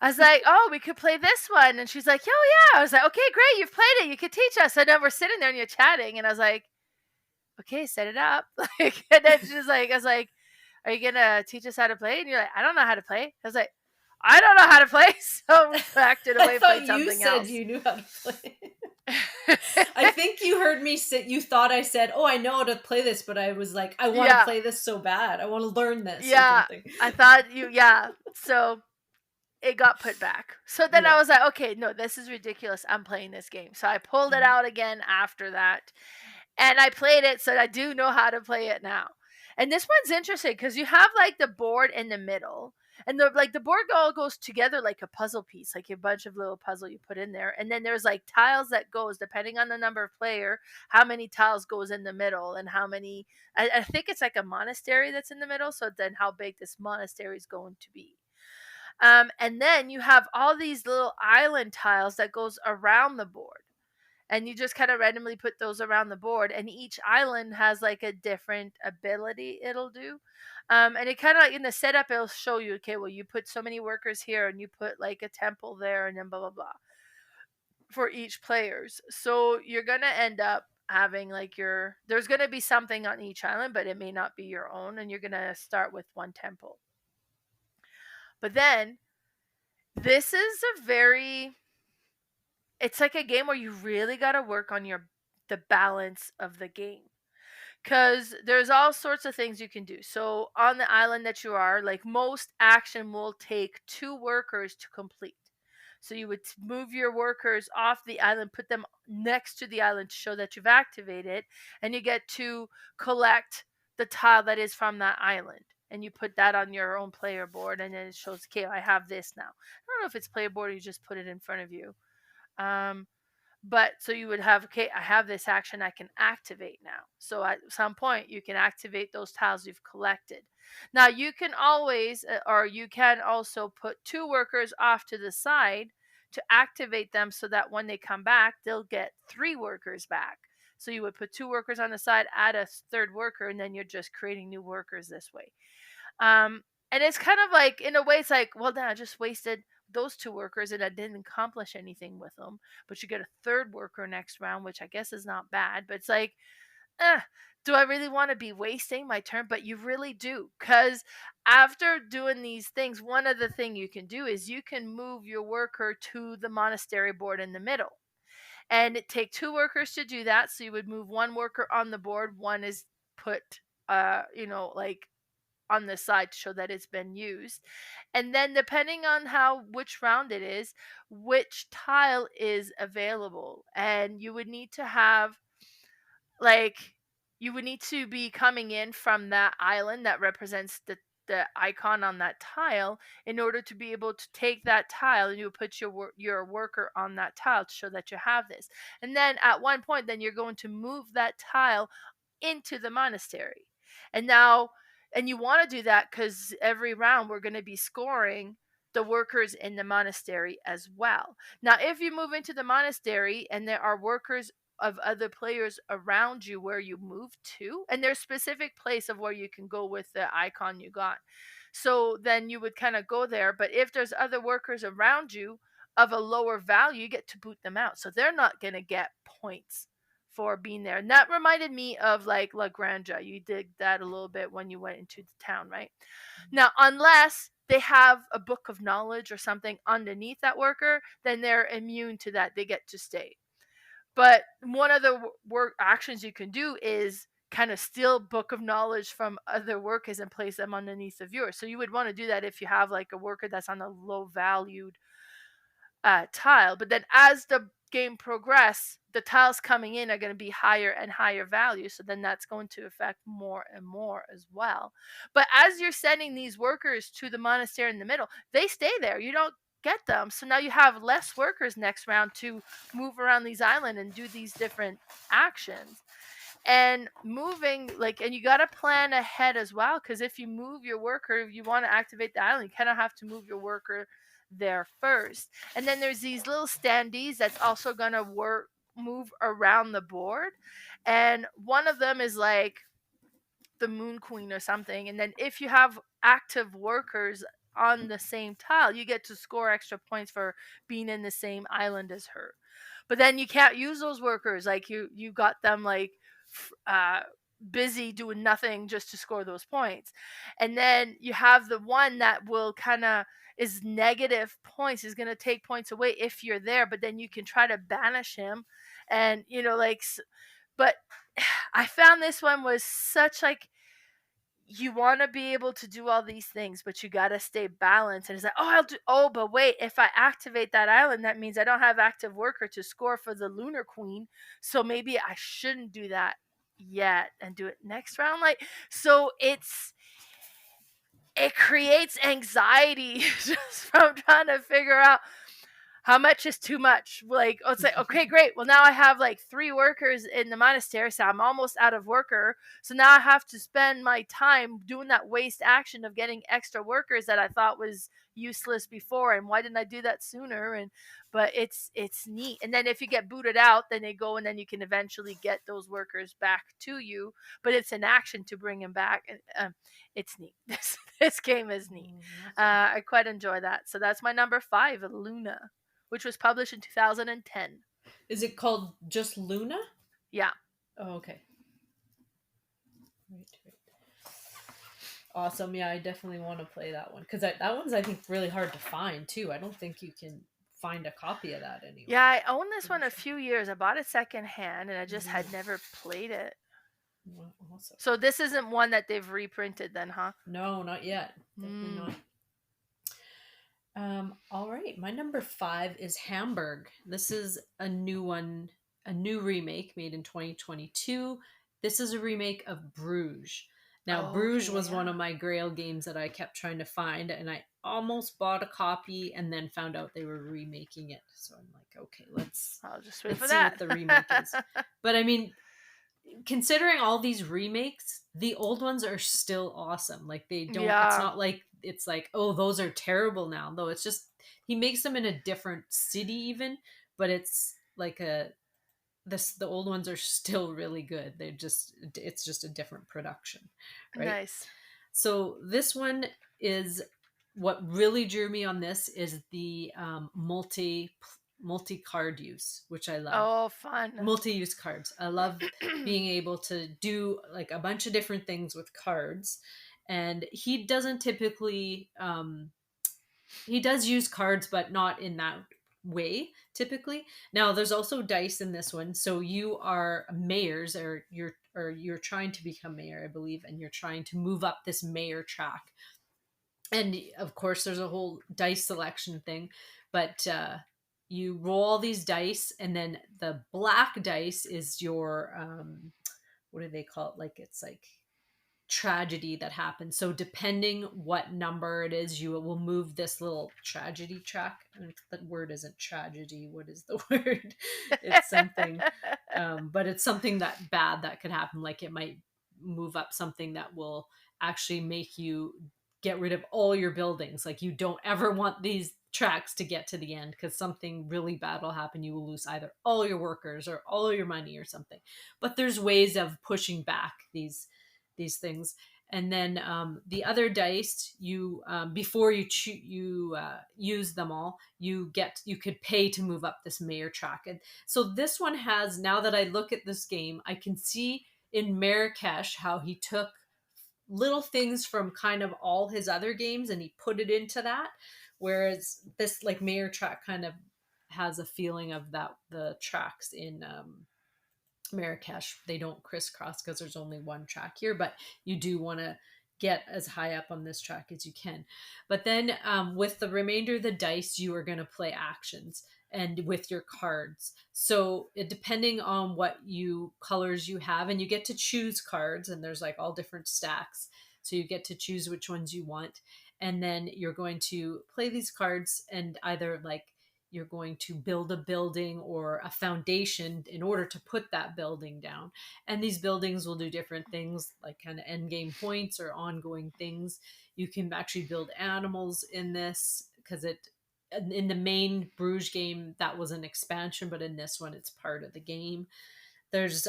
Speaker 2: I was like, oh, we could play this one. And she's like, oh, yeah. I was like, okay, great. You've played it. You could teach us. And then we're sitting there and you're chatting. And I was like, okay, set it up. And then she's like, I was like, are you going to teach us how to play? And you're like, I don't know how to play. I was like, I don't know how to play. So we backed it away,
Speaker 1: I thought
Speaker 2: played
Speaker 1: you
Speaker 2: something
Speaker 1: said
Speaker 2: else.
Speaker 1: you knew how to play. I think you heard me say, you thought I said, oh, I know how to play this, but I was like, I want to play this so bad. I want to learn this or something.
Speaker 2: I thought So it got put back. So then I was like, okay, no, this is ridiculous. I'm playing this game. So I pulled it out again after that. And I played it, so I do know how to play it now. And this one's interesting because you have like the board in the middle. And the board all goes together like a puzzle piece, like a bunch of little puzzle you put in there. And then there's like tiles that goes, depending on the number of player, how many tiles goes in the middle and how many. I think it's like a monastery that's in the middle. So then how big this monastery is going to be. And then you have all these little island tiles that goes around the board. And you just kind of randomly put those around the board, and each island has like a different ability it'll do. And it kind of like in the setup, it'll show you, okay, well, you put so many workers here, and you put like a temple there, and then blah blah blah for each players. So you're gonna end up having like there's gonna be something on each island, but it may not be your own, and you're gonna start with one temple. But then this is it's like a game where you really got to work on the balance of the game, because there's all sorts of things you can do. So on the island that you are, like, most action will take 2 workers to complete. So you would move your workers off the island, put them next to the island to show that you've activated, and you get to collect the tile that is from that island. And you put that on your own player board, and then it shows, okay, I have this now. I don't know if it's player board or you just put it in front of you. But so you would have, okay, I have this action I can activate now. So at some point you can activate those tiles you've collected. Now you can always, or you can also put 2 workers off to the side to activate them, so that when they come back, they'll get 3 workers back. So you would put 2 workers on the side, add a 3rd worker, and then you're just creating new workers this way. And it's kind of like, in a way, it's like, well, then I just wasted those 2 workers and I didn't accomplish anything with them. But you get a 3rd worker next round, which I guess is not bad. But it's like, do I really want to be wasting my turn? But you really do, because after doing these things, one of the things you can do is you can move your worker to the monastery board in the middle. And it take 2 workers to do that. So you would move 1 worker on the board. One is put, like on the side to show that it's been used. And then depending on which round it is, which tile is available. And you would need to have, like, you would need to be coming in from that island that represents the icon on that tile in order to be able to take that tile, and you put your worker on that tile to show that you have this. And then at one point, then you're going to move that tile into the monastery. And now, and you want to do that because every round we're going to be scoring the workers in the monastery as well. Now, if you move into the monastery and there are workers of other players around you where you move to, and there's specific place of where you can go with the icon you got. So then you would kind of go there, but if there's other workers around you of a lower value, you get to boot them out. So they're not going to get points for being there. And that reminded me of like La Granja. You did that a little bit when you went into the town, right? Now, unless they have a book of knowledge or something underneath that worker, then they're immune to that. They get to stay. But one of the work actions you can do is kind of steal book of knowledge from other workers and place them underneath of yours. So you would want to do that if you have like a worker that's on a low valued tile. But then as the game progress, the tiles coming in are going to be higher and higher value. So then that's going to affect more and more as well. But as you're sending these workers to the monastery in the middle, they stay there. You don't get them. So now you have less workers next round to move around these islands and do these different actions. And moving, like, and you got to plan ahead as well, because if you move your worker, if you want to activate the island, you kind of have to move your worker there first. And then there's these little standees that's also going to move around the board, and one of them is like the moon queen or something. And then if you have active workers on the same tile, you get to score extra points for being in the same island as her. But then you can't use those workers, like you got them like uh busy doing nothing just to score those points. And then you have the one that will kind of is negative points, is going to take points away if you're there, but then you can try to banish him. And like, but I found this one was such like, you want to be able to do all these things, but you got to stay balanced. And it's like, but wait, if I activate that island, that means I don't have active worker to score for the lunar queen. So maybe I shouldn't do that yet and do it next round. Like, so it creates anxiety just from trying to figure out how much is too much. Like, it's like, okay, great. Well, now I have like 3 workers in the monastery, so I'm almost out of worker. So now I have to spend my time doing that waste action of getting extra workers that I thought was useless before. And why didn't I do that sooner? But it's neat. And then if you get booted out, then they go, and then you can eventually get those workers back to you. But it's an action to bring them back. And it's neat. This game is neat. I quite enjoy that. So that's my number 5, Luna, which was published in 2010.
Speaker 1: Is it called just Luna?
Speaker 2: Yeah.
Speaker 1: Oh, okay. Right. Awesome. Yeah, I definitely want to play that one, because that one's, I think, really hard to find too. I don't think you can find a copy of that anymore.
Speaker 2: Yeah, I owned this one a few years. I bought it secondhand, and I just had never played it.
Speaker 1: Awesome.
Speaker 2: So this isn't one that they've reprinted then, huh?
Speaker 1: No, not yet. Definitely not. All right, my number 5 is Hamburg. This is a new one, a new remake made in 2022. This is a remake of Bruges. Now, Bruges was one of my grail games that I kept trying to find, and I almost bought a copy and then found out they were remaking it. So I'm like, okay,
Speaker 2: I'll just wait for
Speaker 1: see
Speaker 2: that.
Speaker 1: what the remake is. But I mean, considering all these remakes, the old ones are still awesome. Like, they don't, it's not like it's like, oh, those are terrible now, though. It's just he makes them in a different city even, but it's like the old ones are still really good. It's just a different production, right?
Speaker 2: Nice.
Speaker 1: So this one is, what really drew me on this is the multi card use, which I love.
Speaker 2: Oh, fun.
Speaker 1: Multi-use cards. I love being able to do like a bunch of different things with cards. And he doesn't typically he does use cards, but not in that way typically. Now, there's also dice in this one, so you are mayors, or you're trying to become mayor, I believe, and you're trying to move up this mayor track. And of course there's a whole dice selection thing, but you roll all these dice, and then the black dice is your what do they call it? Like, it's like tragedy that happens. So depending what number it is, you will move this little tragedy track. The word isn't tragedy. What is the word? It's something, but it's something that bad that could happen. Like it might move up something that will actually make you get rid of all your buildings. Like you don't ever want these tracks to get to the end because something really bad will happen. You will lose either all your workers or all your money or something. But there's ways of pushing back these things. And then the other dice, you before you use them all, you could pay to move up this mayor track. And so this one has, now that I look at this game, I can see in Marrakesh how he took little things from kind of all his other games and he put it into that, whereas this like mayor track kind of has a feeling of that the tracks in Marrakesh, they don't crisscross because there's only one track here, but you do want to get as high up on this track as you can. But then with the remainder of the dice, you are going to play actions and with your cards. So depending on what colors you have, and you get to choose cards, and there's like all different stacks. So you get to choose which ones you want. And then you're going to play these cards and either like you're going to build a building or a foundation in order to put that building down. And these buildings will do different things, like kind of end game points or ongoing things. You can actually build animals in this because in the main Bruges game, that was an expansion, but in this one, it's part of the game. There's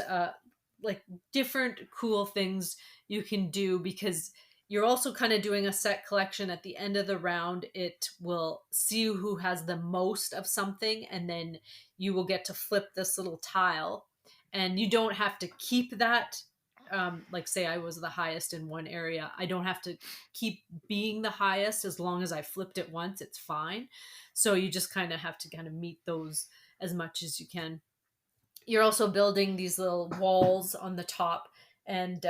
Speaker 1: like different cool things you can do because you're also kind of doing a set collection. At the end of the round, it will see who has the most of something, and then you will get to flip this little tile. And you don't have to keep that. Like, say I was the highest in one area. I don't have to keep being the highest as long as I flipped it once. It's fine. So you just kind of have to kind of meet those as much as you can. You're also building these little walls on the top, and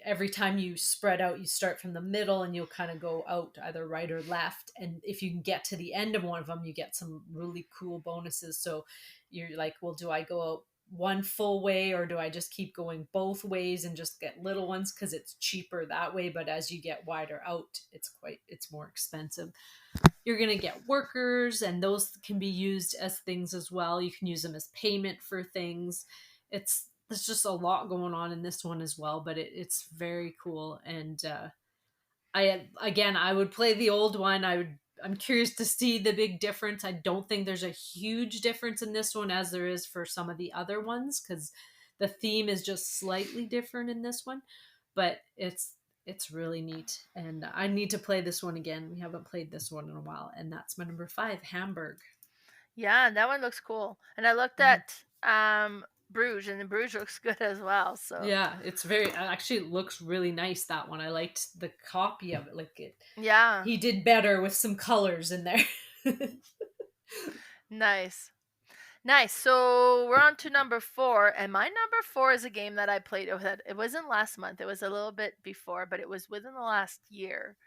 Speaker 1: every time you spread out, you start from the middle and you'll kind of go out either right or left. And if you can get to the end of one of them, you get some really cool bonuses. So you're like, well, do I go out one full way or do I just keep going both ways and just get little ones because it's cheaper that way? But as you get wider out, it's more expensive. You're going to get workers, and those can be used as things as well. You can use them as payment for things. There's just a lot going on in this one as well, but it's very cool. And I would play the old one. I'm curious to see the big difference. I don't think there's a huge difference in this one as there is for some of the other ones because the theme is just slightly different in this one, but it's really neat, and I need to play this one again. We haven't played this one in a while, and that's my number 5, Hamburg.
Speaker 2: Yeah, that one looks cool. And I looked at Bruges, and the Bruges looks good as well. So
Speaker 1: Yeah, actually it looks really nice, that one. I liked the copy of it.
Speaker 2: yeah,
Speaker 1: He did better with some colors in there.
Speaker 2: nice. Nice. So we're on to number 4, and my number 4 is a game that I played. It wasn't last month. It was a little bit before, but it was within the last year,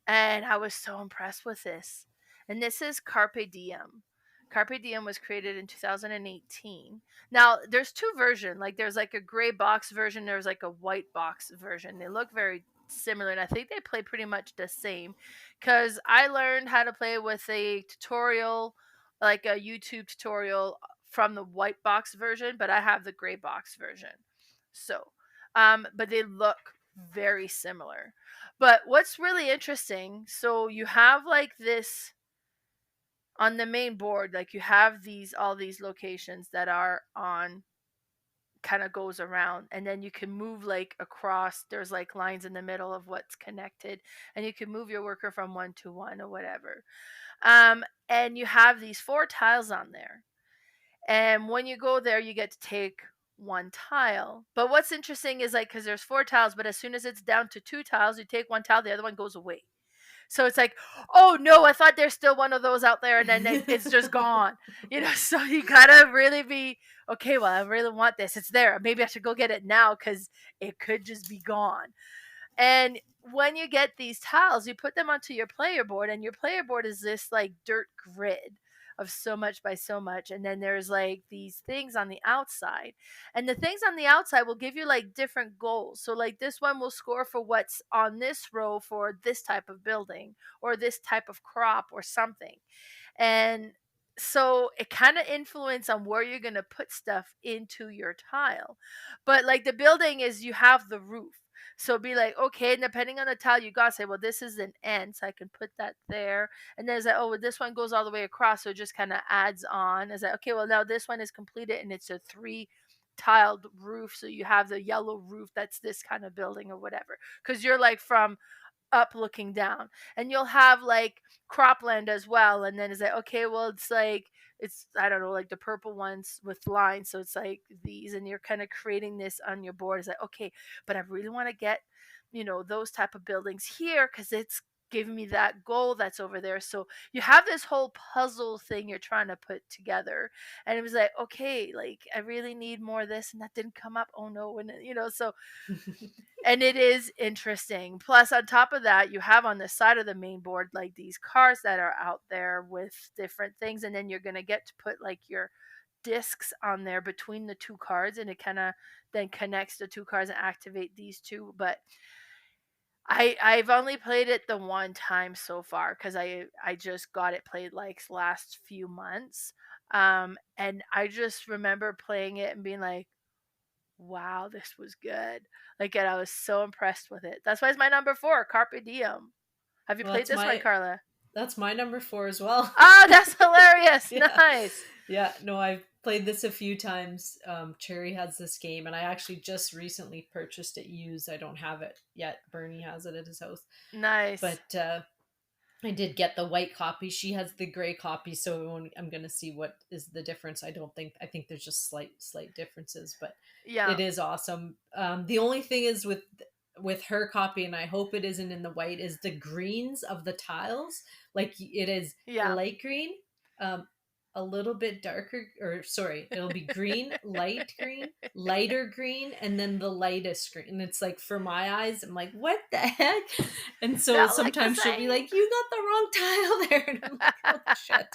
Speaker 2: and I was so impressed with this. And this is Carpe Diem. Carpe Diem was created in 2018. Now, there's two versions. Like there's like a gray box version, there's like a white box version. They look very similar, and I think they play pretty much the same cuz I learned how to play with a tutorial, like a YouTube tutorial from the white box version, but I have the gray box version. So, but they look very similar. But what's really interesting, so you have like this on the main board, like you have all these locations that are on, kind of goes around, and then you can move like across, there's like lines in the middle of what's connected, and you can move your worker from one to one or whatever. And you have these 4 tiles on there, and when you go there you get to take one tile. But what's interesting is like, because there's 4 tiles, but as soon as it's down to 2 tiles, you take one tile, the other one goes away. So it's like, oh no, I thought there's still one of those out there, and then it's just gone. So you gotta really be okay. Well, I really want this. It's there. Maybe I should go get it now because it could just be gone. And when you get these tiles, you put them onto your player board, and your player board is this like dirt grid of so much by so much. And then there's like these things on the outside. And the things on the outside will give you like different goals. So like this one will score for what's on this row for this type of building or this type of crop or something. And so it kind of influence on where you're going to put stuff into your tile. But like the building is, you have the roof. So be like, okay, and depending on the tile you got, say, well, this is an end, so I can put that there. And then it's like, oh, well, this one goes all the way across, so it just kind of adds on. It's like, okay, well, now this one is completed and it's a 3 tiled roof. So you have the yellow roof, that's this kind of building or whatever. Because you're like from up looking down. And you'll have like cropland as well. And then it's like, okay, well, it's like, it's, I don't know, like the purple ones with lines. So it's like these, and you're kind of creating this on your board. It's like, okay, but I really want to get, those type of buildings here because it's giving me that goal that's over there. So you have this whole puzzle thing you're trying to put together. And it was like, okay, like I really need more of this, and that didn't come up. Oh no. And so, and it is interesting. Plus, on top of that, you have on the side of the main board like these cards that are out there with different things, and then you're gonna get to put like your discs on there between the 2 cards, and it kind of then connects the 2 cards and activate these two. But I've only played it the one time so far because I just got it played like last few months, and I just remember playing it and being like, wow, this was good. Like, and I was so impressed with it. That's why it's my number 4, Carpe Diem. Have you
Speaker 1: Well,
Speaker 2: played this one, Carla?
Speaker 1: that's my number 4 as well.
Speaker 2: Oh, that's hilarious.
Speaker 1: Yeah.
Speaker 2: Nice.
Speaker 1: Yeah, no, I've played this a few times. Cherry has this game, and I actually just recently purchased it used. I don't have it yet. Bernie has it at his house.
Speaker 2: Nice.
Speaker 1: But I did get the white copy. She has the gray copy, so I'm going to see what is the difference. I think there's just slight differences, but
Speaker 2: Yeah.
Speaker 1: it is awesome. The only thing is with her copy, and I hope it isn't in the white, is the greens of the tiles. Like it is light green, a little bit darker, or sorry, it'll be green, light green, lighter green, and then the lightest green. And it's like, for my eyes, I'm like, what the heck? And so
Speaker 2: Not
Speaker 1: sometimes
Speaker 2: like
Speaker 1: she'll be like, you got the wrong tile there. And I'm like, oh shit.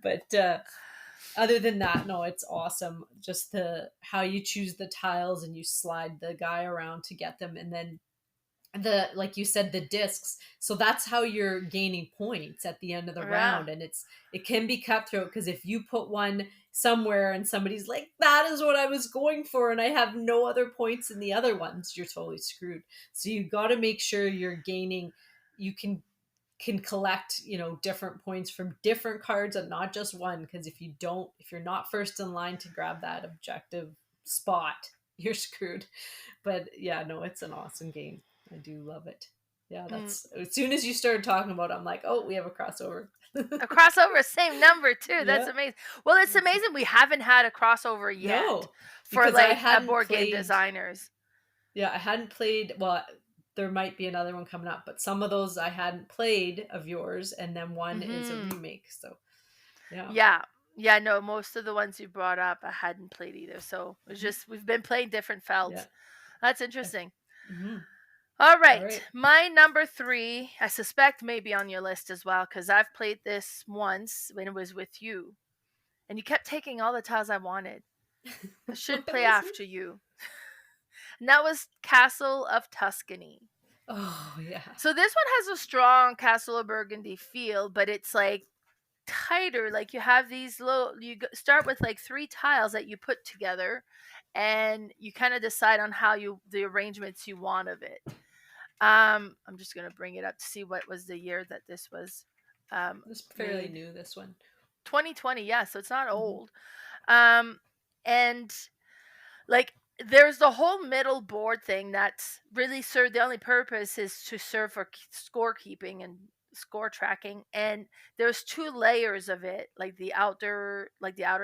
Speaker 1: But other than that, no, it's awesome. Just how you choose the tiles and you slide the guy around to get them, and then like you said, the discs. So that's how you're gaining points at the end of the round. And it can be cutthroat, because if you put one somewhere and somebody's like, that is what I was going for, and I have no other points in the other ones, you're totally screwed. So you got to make sure you're gaining. You can collect different points from different cards and not just one, because if you're not first in line to grab that objective spot, you're screwed. But yeah, no, it's an awesome game. I do love it. Yeah, that's as soon as you started talking about it, I'm like, oh, we have a crossover.
Speaker 2: A crossover, same number too. That's amazing. Well, it's amazing we haven't had a crossover yet for like board game designers.
Speaker 1: Yeah, I hadn't played. Well, there might be another one coming up, but some of those I hadn't played of yours, and then one is a remake. So
Speaker 2: yeah, no, most of the ones you brought up I hadn't played either. So it was just, we've been playing different Felds. Yeah. That's interesting. All right. My number 3, I suspect may be on your list as well, because I've played this once when it was with you, and you kept taking all the tiles I wanted. I shouldn't play after you. And that was Castle of Tuscany.
Speaker 1: Oh, yeah.
Speaker 2: So this one has a strong Castle of Burgundy feel, but it's like tighter. Like you have these you start with like 3 tiles that you put together, and you kind of decide on how the arrangements you want of it. I'm just going to bring it up to see what was the year that this was.
Speaker 1: It's fairly new, this one.
Speaker 2: 2020, yeah, so it's not old. And like there's the whole middle board thing that's really served, the only purpose is to serve for scorekeeping and score tracking, and there's 2 layers of it, like the outer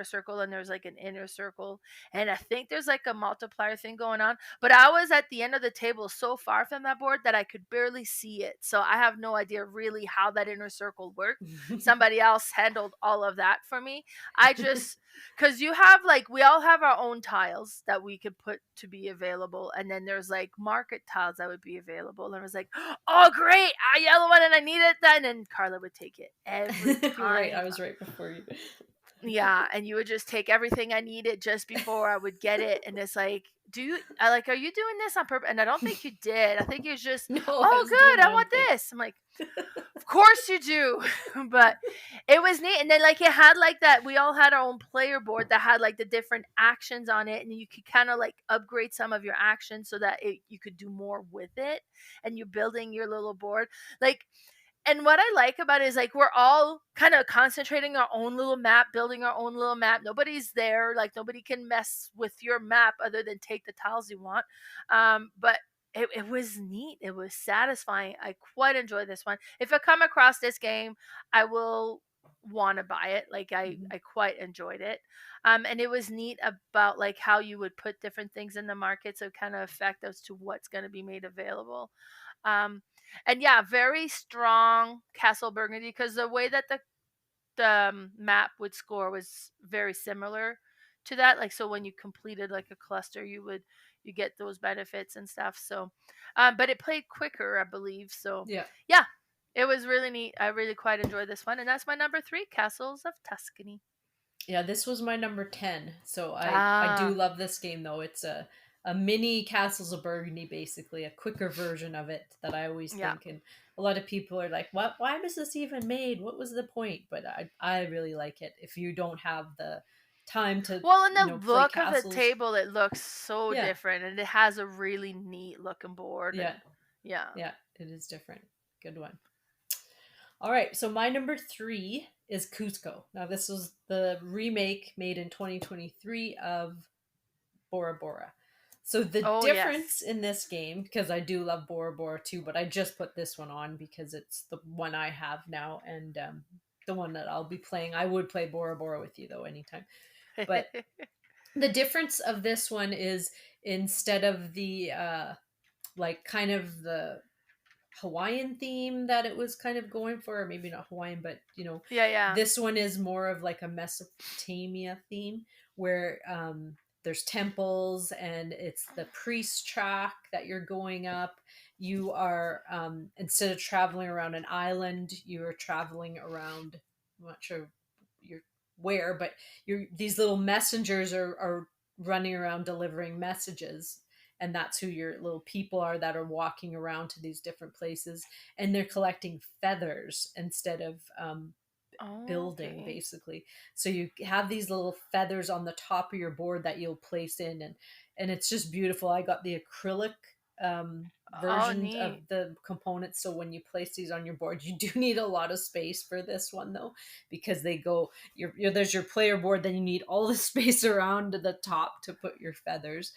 Speaker 2: circle, and there's like an inner circle, and I think there's like a multiplier thing going on, but I was at the end of the table so far from that board that I could barely see it, so I have no idea really how that inner circle worked. Somebody else handled all of that for me. I just because you have like, we all have our own tiles that we could put to be available, and then there's like market tiles that would be available, and I was like, oh great, a yellow one, and I need it that, and then Carla would take it every
Speaker 1: Right, I
Speaker 2: time.
Speaker 1: was right before you.
Speaker 2: Yeah, and you would just take everything I needed just before I would get it, and it's like, "Do you I like, are you doing this on purpose?" And I don't think you did. I think it's just,
Speaker 1: No, I
Speaker 2: "Oh,
Speaker 1: was doing
Speaker 2: good, I
Speaker 1: my own
Speaker 2: want
Speaker 1: thing.
Speaker 2: this." I'm like, "Of course you do." But it was neat, and then, like, it had, like, that we all had our own player board that had, like, the different actions on it, and you could kinda, like, upgrade some of your actions so that you could do more with it, and you're building your little board. Like, and what I like about it is, like, we're all kind of concentrating our own little map, building our own little map. Nobody's there, like nobody can mess with your map other than take the tiles you want. But it was neat. It was satisfying. I quite enjoyed this one. If I come across this game, I will want to buy it. Like
Speaker 1: Mhm.
Speaker 2: I quite enjoyed it. And it was neat about like how you would put different things in the market, so kind of affect as to what's going to be made available. Um, and yeah, very strong Castle Burgundy, because the way that the map would score was very similar to that. Like, so when you completed like a cluster, you get those benefits and stuff. So, but it played quicker, I believe. So,
Speaker 1: Yeah.
Speaker 2: yeah, it was really neat. I really quite enjoyed this one, and that's my number three, Castles of Tuscany.
Speaker 1: Yeah, this was my number 10. So I do
Speaker 2: Ah,
Speaker 1: love this game though. It's a mini Castles of Burgundy, basically a quicker version of it that I always
Speaker 2: yeah.
Speaker 1: think. And a lot of people are like, "What? Why was this even made? What was the point?" But I really like it. If you don't have the time to
Speaker 2: Well, in the
Speaker 1: play
Speaker 2: look of the
Speaker 1: castles,
Speaker 2: table, it looks so
Speaker 1: yeah,
Speaker 2: different, and it has a really neat looking board,
Speaker 1: yeah,
Speaker 2: and yeah.
Speaker 1: yeah, it is different. Good one. All right, so my number 3 is Cuzco. Now this was the remake made in 2023 of Bora Bora. So the
Speaker 2: Oh yes.
Speaker 1: difference in this game, because I do love Bora Bora too, but I just put this one on because it's the one I have now and the one that I'll be playing. I would play Bora Bora with you though anytime. But the difference of this one is instead of the like kind of the Hawaiian theme that it was kind of going for, or maybe not Hawaiian, but
Speaker 2: Yeah, yeah.
Speaker 1: this one is more of like a Mesopotamia theme where there's temples and it's the priest track that you're going up. You are instead of traveling around an island, you're traveling around. I'm not sure you're where, but you're these little messengers are running around delivering messages, and that's who your little people are that are walking around to these different places, and they're collecting feathers instead of
Speaker 2: Oh,
Speaker 1: building
Speaker 2: okay.
Speaker 1: basically. So you have these little feathers on the top of your board that you'll place in, and it's just beautiful. I got the acrylic
Speaker 2: Oh,
Speaker 1: version of
Speaker 2: neat.
Speaker 1: the components, so when you place these on your board, you do need a lot of space for this one though, because they go there's your player board, then you need all the space around the top to put your feathers.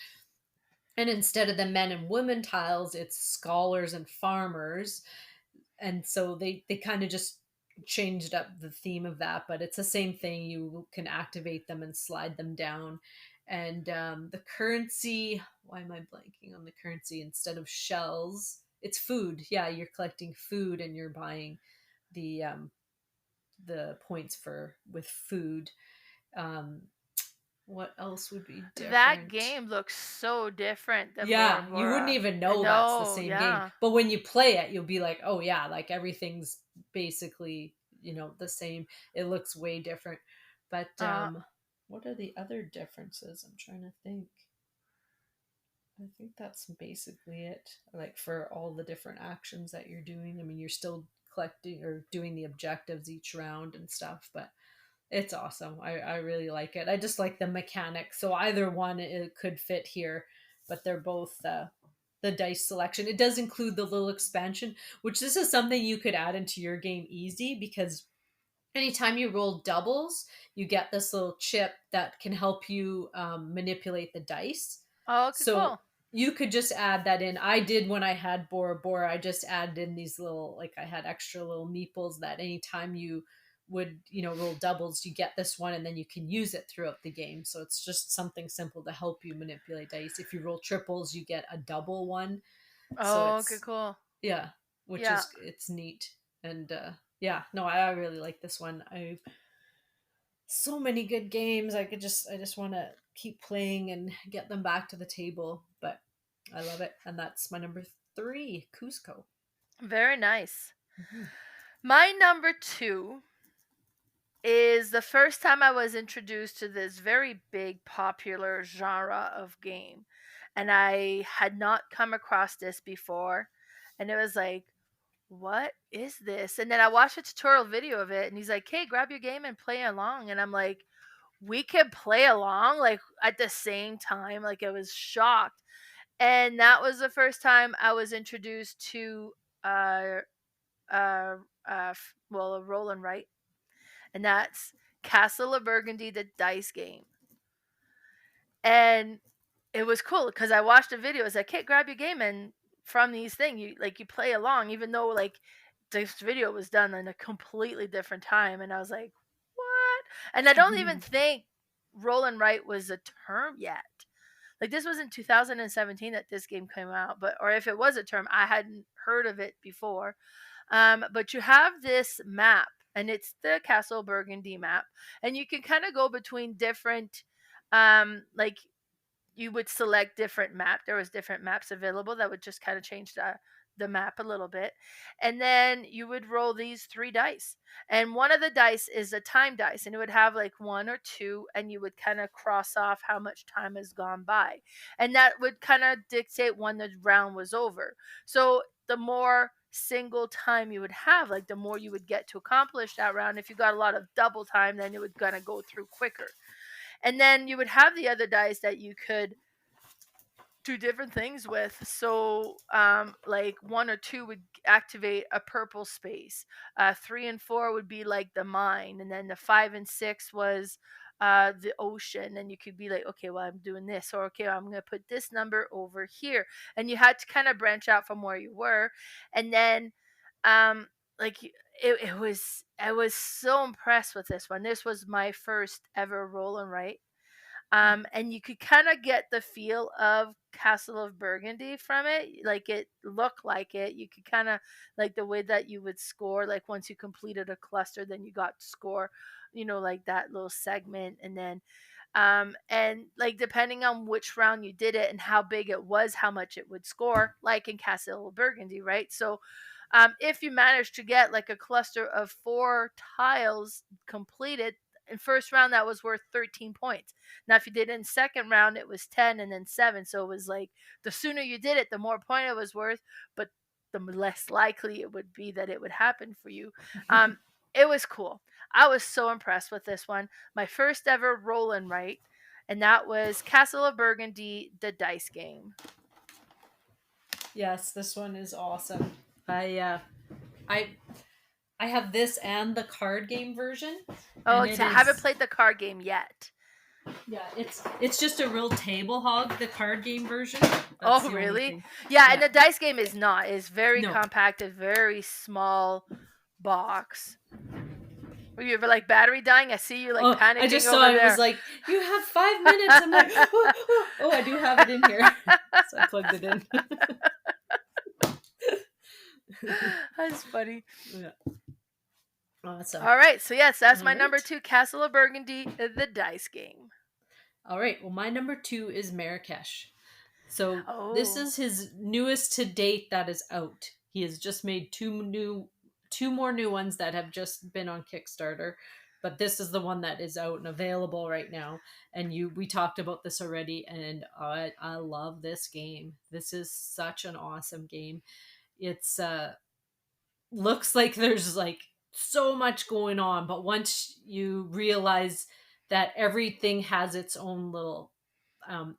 Speaker 1: And instead of the men and women tiles, it's scholars and farmers. And so they kind of just changed up the theme of that, but it's the same thing. You can activate them and slide them down. And the currency, why am I blanking on the currency? Instead of shells, it's food. Yeah, you're collecting food and you're buying the points for with food. Um, what else would be
Speaker 2: That
Speaker 1: different?
Speaker 2: game looks so different than Bora
Speaker 1: Yeah, you wouldn't
Speaker 2: Bora.
Speaker 1: even
Speaker 2: I
Speaker 1: know that's the
Speaker 2: know,
Speaker 1: same game.
Speaker 2: yeah.
Speaker 1: But when you play it, you'll be like, "Oh yeah, like everything's basically, the same. It looks way different." But
Speaker 2: Uh,
Speaker 1: what are the other differences? I'm trying to think. I think that's basically it. Like for all the different actions that you're doing. I mean, you're still collecting or doing the objectives each round and stuff, but it's awesome. I really like it. I just like the mechanics. So either one it could fit here, but they're both the dice selection. It does include the little expansion, which this is something you could add into your game easy because anytime you roll doubles, you get this little chip that can help you manipulate the dice.
Speaker 2: oh, okay,
Speaker 1: So
Speaker 2: cool.
Speaker 1: you could just add that in. I did when I had Bora Bora. I just added in these little, like I had extra little meeples that anytime you would, roll doubles, you get this one and then you can use it throughout the game. So it's just something simple to help you manipulate dice. If you roll triples, you get a double one. So
Speaker 2: Oh, okay,
Speaker 1: it's,
Speaker 2: cool.
Speaker 1: yeah, which
Speaker 2: Yeah.
Speaker 1: is, it's neat. And yeah, no, I really like this one. I so many good games. I just want to keep playing and get them back to the table. But I love it, and that's my number 3, Cusco.
Speaker 2: Very nice.
Speaker 1: Mhm.
Speaker 2: My number 2 is the first time I was introduced to this very big popular genre of game. And I had not come across this before. And it was like, what is this? And then I watched a tutorial video of it and he's like, hey, grab your game and play along. And I'm like, we can play along like at the same time. Like I was shocked. And that was the first time I was introduced to uh a roll and write, and that's Castle of Burgundy, the dice game. And it was cool because I watched a video. It's like, hey, grab your game, and from these things, you play along, even though like this video was done in a completely different time. And I was like, what? And I don't even think roll and write was a term yet. Like this was in 2017 that this game came out, but or if it was a term, I hadn't heard of it before. But you have this map, and it's the Castle Burgundy map, and you can kind of go between different, like you would select different map. There was different maps available that would just kind of change the map a little bit, and then you would roll these 3 dice, and one of the dice is a time dice, and it would have like 1 or 2, and you would kind of cross off how much time has gone by, and that would kind of dictate when the round was over. So the more single time you would have, like the more you would get to accomplish that round. If you got a lot of double time, then it would kind of go through quicker. And then you would have the other dice that you could do different things with. So, like 1 or 2 would activate a purple space. 3 and 4 would be like the mine, and then the 5 and 6 was the ocean. And you could be like, okay, well, I'm doing this, or okay, I'm going to put this number over here. And you had to kind of branch out from where you were, and then, like I was so impressed with this one. This was my first ever roll and write. And you could kind of get the feel of Castle of Burgundy from it. Like it looked like it. You could kind of like the way that you would score. Like once you completed a cluster, then you got to score, like that little segment. And then, and like depending on which round you did it and how big it was, how much it would score, like in Castle of Burgundy, right? So, if you managed to get like a cluster of 4 tiles completed, in first round that was worth 13 points. Now if you did it in second round it was 10 and then 7, so it was like the sooner you did it the more point it was worth, but the less likely it would be that it would happen for you. It was cool. I was so impressed with this one. My first ever roll and write, and that was Castle of Burgundy, the dice game.
Speaker 1: Yes, this one is awesome. I I have this and the card game version.
Speaker 2: Oh,
Speaker 1: And
Speaker 2: I haven't played the card game yet.
Speaker 1: Yeah, it's just a real table hog, the card game version.
Speaker 2: Oh, really? Yeah, and the dice game is not. It's very compact, a very small box. Were you ever like battery dying? I see you like panicking.
Speaker 1: I just saw it was like, you have 5 minutes. I'm like, oh, I do have it in here. So I plugged it in.
Speaker 2: That's funny.
Speaker 1: Yeah. Awesome.
Speaker 2: All right, so yes, that's my number 2, Castle of Burgundy, the dice game.
Speaker 1: All right, well, my number 2 is Marrakesh. So this is his newest to date that is out. He has just made 2 more new ones that have just been on Kickstarter, but this is the one that is out and available right now. And we talked about this already, and I love this game. This is such an awesome game. It's looks like there's like so much going on, but once you realize that everything has its own little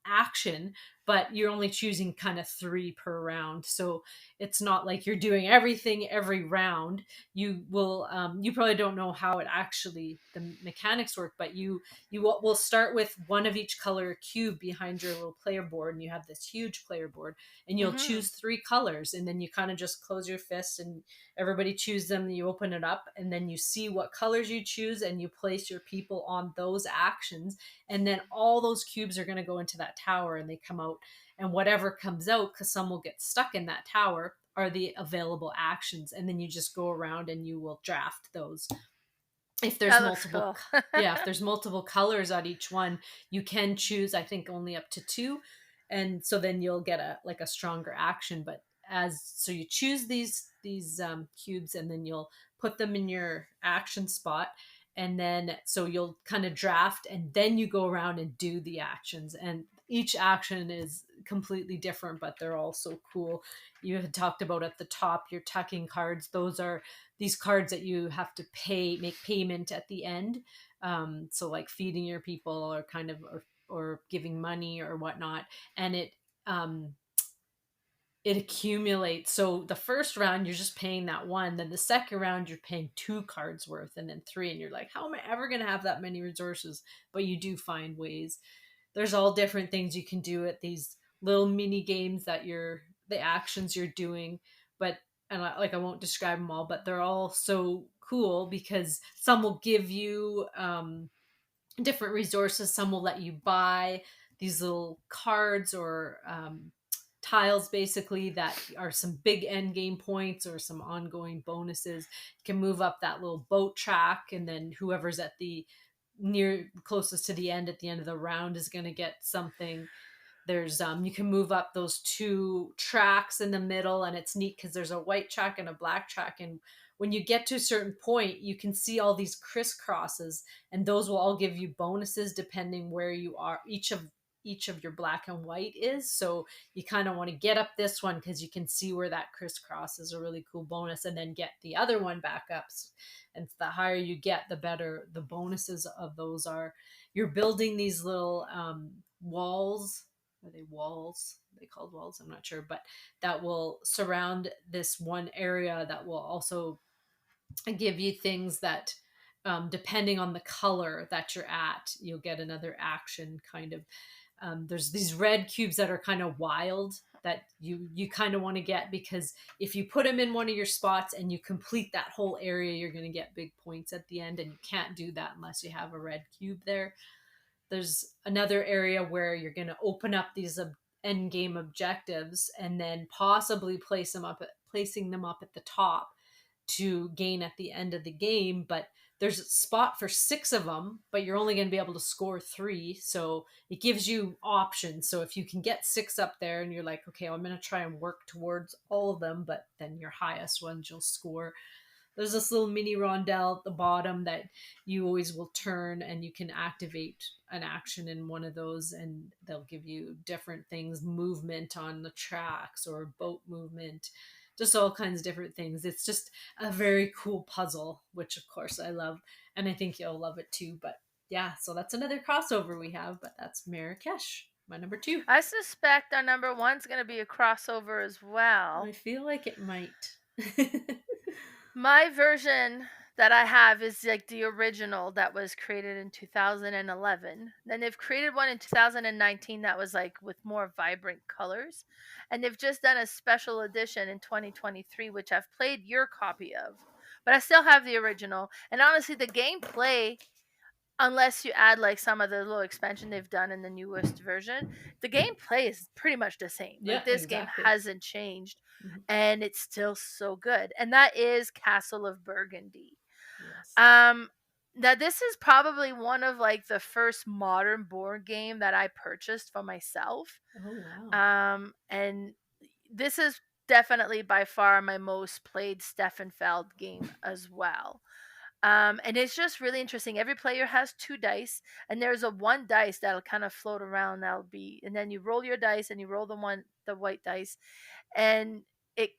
Speaker 1: action, but you're only choosing kind of 3 per round, so it's not like you're doing everything every round. You will you probably don't know how it actually the mechanics work, but you will start with one of each color cube behind your little player board, and you have this huge player board, and you'll choose 3 colors, and then you kind of just close your fists and everybody choose them, and you open it up, and then you see what colors you choose, and you place your people on those actions, and then all those cubes are going to go into that tower, and they come out, and whatever comes out, because some will get stuck in that tower, are the available actions, and then you just go around and you will draft those. If there's multiple if there's multiple colors on each one, you can choose, I think, only up to 2, and so then you'll get a stronger action. But as so you choose these cubes, and then you'll put them in your action spot, and then so you'll kind of draft, and then you go around and do the actions, and each action is completely different, but they're all so cool. You had talked about at the top your tucking cards. Those are these cards that you have to make payment at the end. So like feeding your people, or kind of, or giving money or whatnot, and um, it accumulates. So the first round you're just paying that one, then the second round you're paying two cards worth, and then three, and you're like, how am I ever going to have that many resources? But you do find ways. There's all different things you can do at these little mini games that you're the actions you're doing. But and I won't describe them all, but they're all so cool because some will give you different resources. Some will let you buy these little cards, or tiles, basically, that are some big end game points or some ongoing bonuses. You can move up that little boat track, and then whoever's at the near closest to the end of the round is going to get something. There's you can move up those two tracks in the middle, and it's neat because there's a white track and a black track, and when you get to a certain point you can see all these crisscrosses, and those will all give you bonuses depending where you are. Each of your black and white is, so you kind of want to get up this one because you can see where that crisscross is a really cool bonus, and then get the other one back up. And the higher you get, the better the bonuses of those are. You're building these little walls. Are they walls? Are they called walls? I'm not sure, but that will surround this one area that will also give you things that, depending on the color that you're at, you'll get another action kind of. There's these red cubes that are kind of wild that you kind of want to get, because if you put them in one of your spots and you complete that whole area, you're going to get big points at the end, and you can't do that unless you have a red cube there. There's another area where you're going to open up these end game objectives, and then possibly placing them up at the top to gain at the end of the game. But there's a spot for six of them, but you're only going to be able to score three. So it gives you options. So if you can get six up there and you're like, okay, I'm going to try and work towards all of them, but then your highest ones you'll score. There's this little mini rondelle at the bottom that you always will turn, and you can activate an action in one of those, and they'll give you different things, movement on the tracks or boat movement, just all kinds of different things. It's just a very cool puzzle, which of course I love, and I think you'll love it too. But yeah, so that's another crossover we have, but that's Marrakesh, my number two.
Speaker 2: I suspect our number one's going to be a crossover as well.
Speaker 1: I feel like it might.
Speaker 2: My version that I have is like the original that was created in 2011. Then they've created one in 2019 that was like with more vibrant colors. And they've just done a special edition in 2023, which I've played your copy of. But I still have the original. And honestly, the gameplay, unless you add like some of the little expansion they've done in the newest version, the gameplay is pretty much the same.
Speaker 1: Yeah,
Speaker 2: Like this
Speaker 1: exactly.
Speaker 2: game hasn't changed,
Speaker 1: Mhm.
Speaker 2: and it's still so good. And that is Castle of Burgundy.
Speaker 1: Yes.
Speaker 2: Um Now this is probably one of like the first modern board game that I purchased for myself.
Speaker 1: Oh wow.
Speaker 2: And this is definitely by far my most played Stefan Feld game as well. And it's just really interesting. Every player has two dice, and there's a one dice that'll kind of float around. That'll be, and then you roll your dice, and you roll the white dice, and it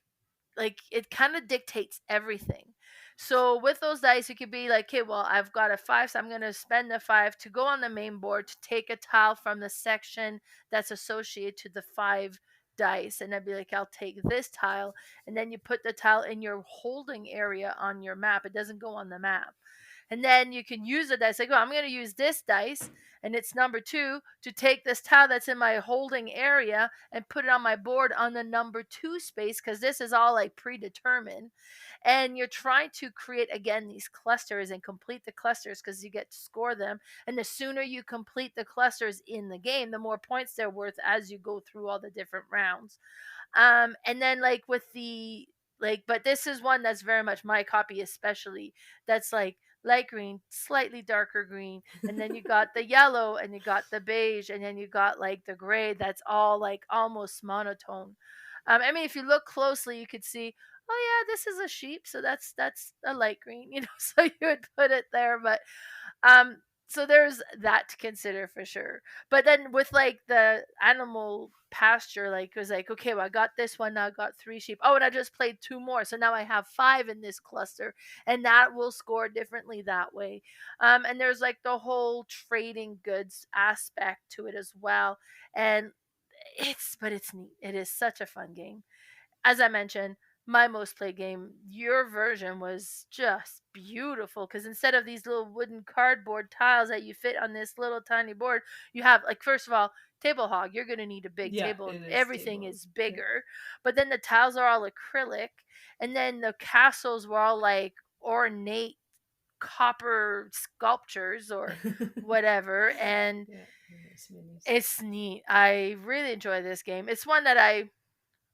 Speaker 2: it kind of dictates everything. So with those dice, you could be like, okay, well, I've got a five, so I'm going to spend the five to go on the main board to take a tile from the section that's associated to the five dice, and I'd be like, I'll take this tile, and then you put the tile in your holding area on your map. It doesn't go on the map. And then you can use the dice. Like, oh, I'm going to use this dice, and it's number two, to take this tile that's in my holding area and put it on my board on the number two space, because this is all like predetermined. And you're trying to create, again, these clusters and complete the clusters because you get to score them. And the sooner you complete the clusters in the game, the more points they're worth as you go through all the different rounds. And then like with the but this is one that's very much my copy, especially, that's like light green, slightly darker green, and then you got the yellow, and you got the beige, and then you got like the gray that's all like almost monotone. I mean, if you look closely, you could see, oh yeah, this is a sheep, so that's a light green, so you would put it there. But um, so there's that to consider for sure. But then with like the animal pasture, like it was like, okay, well I got this one, now I got 3 sheep. Oh, and I just played 2 more, so now I have 5 in this cluster, and that will score differently that way. And there's like the whole trading goods aspect to it as well, and it's neat. It is such a fun game. As I mentioned, my most played game, your version was just beautiful because instead of these little wooden cardboard tiles that you fit on this little tiny board, you have, like, first of all, table hog. You're going to need a big
Speaker 1: Yeah,
Speaker 2: table.
Speaker 1: it is
Speaker 2: Everything
Speaker 1: table.
Speaker 2: is
Speaker 1: Yeah.
Speaker 2: bigger. But then the tiles are all acrylic. And then the castles were all like ornate copper sculptures or whatever. And
Speaker 1: Yeah, nice minis.
Speaker 2: it's neat. I really enjoy this game. It's one that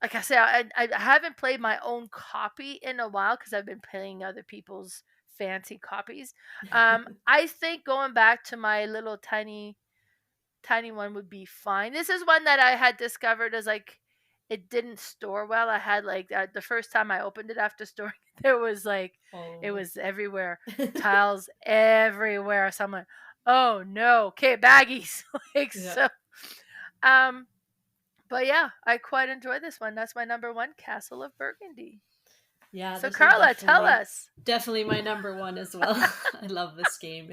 Speaker 2: like I said, I haven't played my own copy in a while because I've been playing other people's fancy copies. I think going back to my little tiny one would be fine. This is one that I had discovered as like it didn't store well. I had like the first time I opened it after storing it, there was like
Speaker 1: All
Speaker 2: it
Speaker 1: over.
Speaker 2: was everywhere, tiles everywhere. So I'm like, oh no, okay, baggies. Like
Speaker 1: Yeah.
Speaker 2: so. Um, but yeah, I quite enjoy this one. That's my number one, Castle of Burgundy.
Speaker 1: Yeah,
Speaker 2: So
Speaker 1: this is
Speaker 2: Carla, tell us.
Speaker 1: definitely my number one as well. I love this game.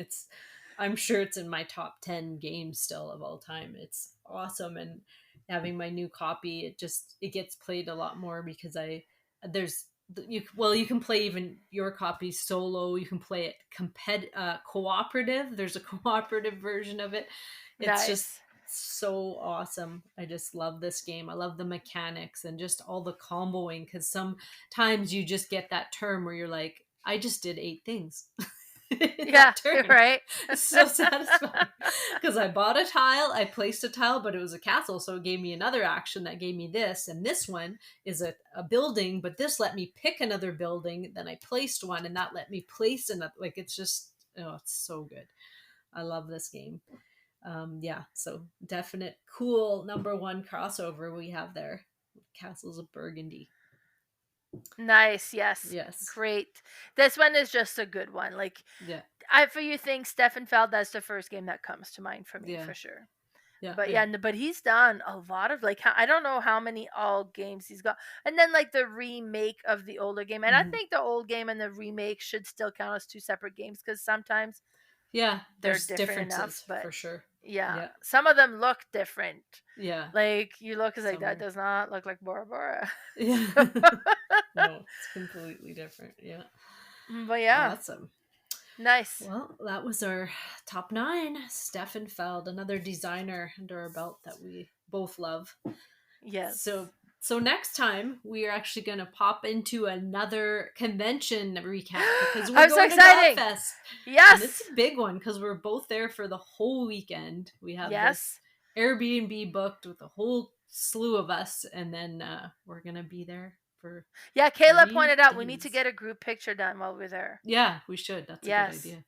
Speaker 1: I'm sure it's in my top 10 games still of all time. It's awesome, and having my new copy, it gets played a lot more because there's you can play even your copy solo. You can play it cooperative. There's a cooperative version of it. It's just
Speaker 2: Nice.
Speaker 1: so awesome. I just love this game. I love the mechanics and just all the comboing, because sometimes you just get that term where you're like, I just did 8 things in
Speaker 2: Yeah,
Speaker 1: that
Speaker 2: you're
Speaker 1: turn.
Speaker 2: right.
Speaker 1: It's so satisfying because I bought a tile, I placed a tile, but it was a castle, so it gave me another action that gave me this, and this one is a building, but this let me pick another building. Then I placed one, and that let me place another. Like, it's just, oh, it's so good. I love this game. Yeah, so definite cool number one crossover we have there. Castles of Burgundy.
Speaker 2: Nice, yes.
Speaker 1: Yes.
Speaker 2: Great. This one is just a good one. Like
Speaker 1: Yeah.
Speaker 2: I for you think Stefan Feld, that's the first game that comes to mind for me
Speaker 1: Yeah.
Speaker 2: for sure.
Speaker 1: Yeah.
Speaker 2: But
Speaker 1: Yeah.
Speaker 2: yeah, but he's done a lot of like I don't know how many all games he's got, and then like the remake of the older game, and I
Speaker 1: Mhm.
Speaker 2: think the old game and the remake should still count as 2 separate games because sometimes
Speaker 1: Yeah.
Speaker 2: they're
Speaker 1: There's
Speaker 2: different enough.
Speaker 1: differences
Speaker 2: But
Speaker 1: for sure.
Speaker 2: yeah,
Speaker 1: Yeah.
Speaker 2: some of them look different.
Speaker 1: Yeah.
Speaker 2: Like you look as like that
Speaker 1: Somewhere.
Speaker 2: does not look like Bora Bora.
Speaker 1: Yeah.
Speaker 2: So,
Speaker 1: No, it's completely different. Yeah.
Speaker 2: but yeah,
Speaker 1: Awesome.
Speaker 2: nice.
Speaker 1: Well, that was our top 9. Stefan Feld, another designer under our belt that we both love.
Speaker 2: Yes.
Speaker 1: So next time we are actually going to pop into another convention recap because we're
Speaker 2: I'm so
Speaker 1: going to
Speaker 2: exciting.
Speaker 1: Godfest. And it's
Speaker 2: Yes.
Speaker 1: a big one because we're both there for the whole weekend. We have this
Speaker 2: Yes.
Speaker 1: Airbnb booked with a whole slew of us, and then we're going to be there for
Speaker 2: Yeah, Kayla
Speaker 1: 3
Speaker 2: pointed out we need to
Speaker 1: days.
Speaker 2: get a group picture done while we're there.
Speaker 1: Yeah, we should. That's a good
Speaker 2: Yes.
Speaker 1: idea.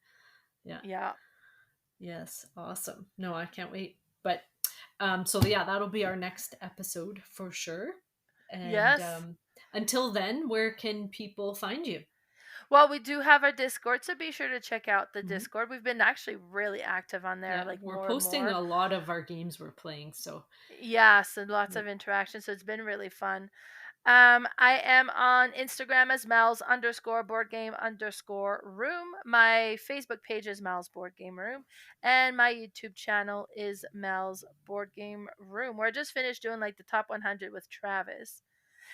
Speaker 1: Yeah.
Speaker 2: Yeah.
Speaker 1: Yes. Awesome. No, I can't wait. But so yeah, that'll be our next episode for sure. And
Speaker 2: Yes.
Speaker 1: until then, where can people find you?
Speaker 2: Well, we do have our Discord, so be sure to check out the
Speaker 1: Mhm.
Speaker 2: Discord. We've been actually really active on there,
Speaker 1: Yeah,
Speaker 2: like
Speaker 1: we're
Speaker 2: more and
Speaker 1: posting
Speaker 2: more.
Speaker 1: a lot of our games we're playing. So
Speaker 2: Yes, and lots
Speaker 1: yeah.
Speaker 2: of interaction, so it's been really fun. I am on Instagram as Mel's underscore board game underscore room. My Facebook page is Mel's Board Game Room. And my YouTube channel is Mel's Board Game Room, where I just finished doing like the top 100 with Travis.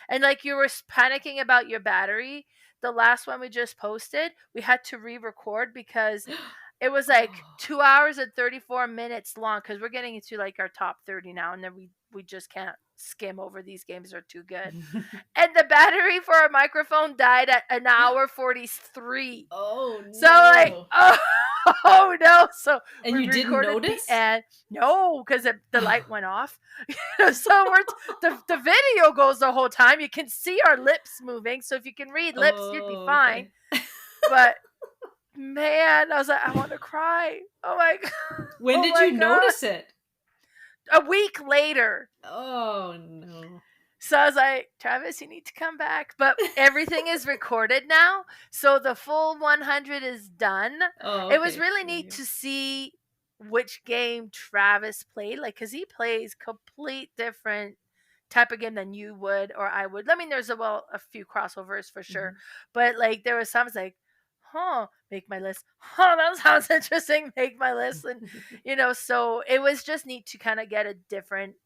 Speaker 2: And like you were panicking about your battery, the last one we just posted, we had to re-record because it was like
Speaker 1: Oh.
Speaker 2: 2 hours and 34 minutes long because we're getting into like our top 30 now, and then we just can't skim over these games, are too good. And the battery for our microphone died at an hour 43.
Speaker 1: Oh
Speaker 2: So like,
Speaker 1: no.
Speaker 2: oh no. So
Speaker 1: And
Speaker 2: we
Speaker 1: you didn't
Speaker 2: recorded the
Speaker 1: notice?
Speaker 2: end. No, because the light went off. So the video goes the whole time. You can see our lips moving. So if you can read lips, you'd be
Speaker 1: Oh,
Speaker 2: fine.
Speaker 1: okay.
Speaker 2: But man, I was like, I want to cry. Oh my god.
Speaker 1: When
Speaker 2: Oh
Speaker 1: did
Speaker 2: my
Speaker 1: you
Speaker 2: god.
Speaker 1: notice it?
Speaker 2: A week later.
Speaker 1: Oh no.
Speaker 2: So I was like, Travis, you need to come back. But everything is recorded now. So the full 100 is done.
Speaker 1: Oh,
Speaker 2: It was
Speaker 1: okay.
Speaker 2: really
Speaker 1: There
Speaker 2: neat
Speaker 1: you
Speaker 2: to see which game Travis played. Like, because he plays complete different type of game than you would or I would. I mean, there's a few crossovers for
Speaker 1: go.
Speaker 2: sure. But like, there was some like, huh, make my list. Huh, that sounds interesting. Make my list. And, so it was just neat to kind of get a different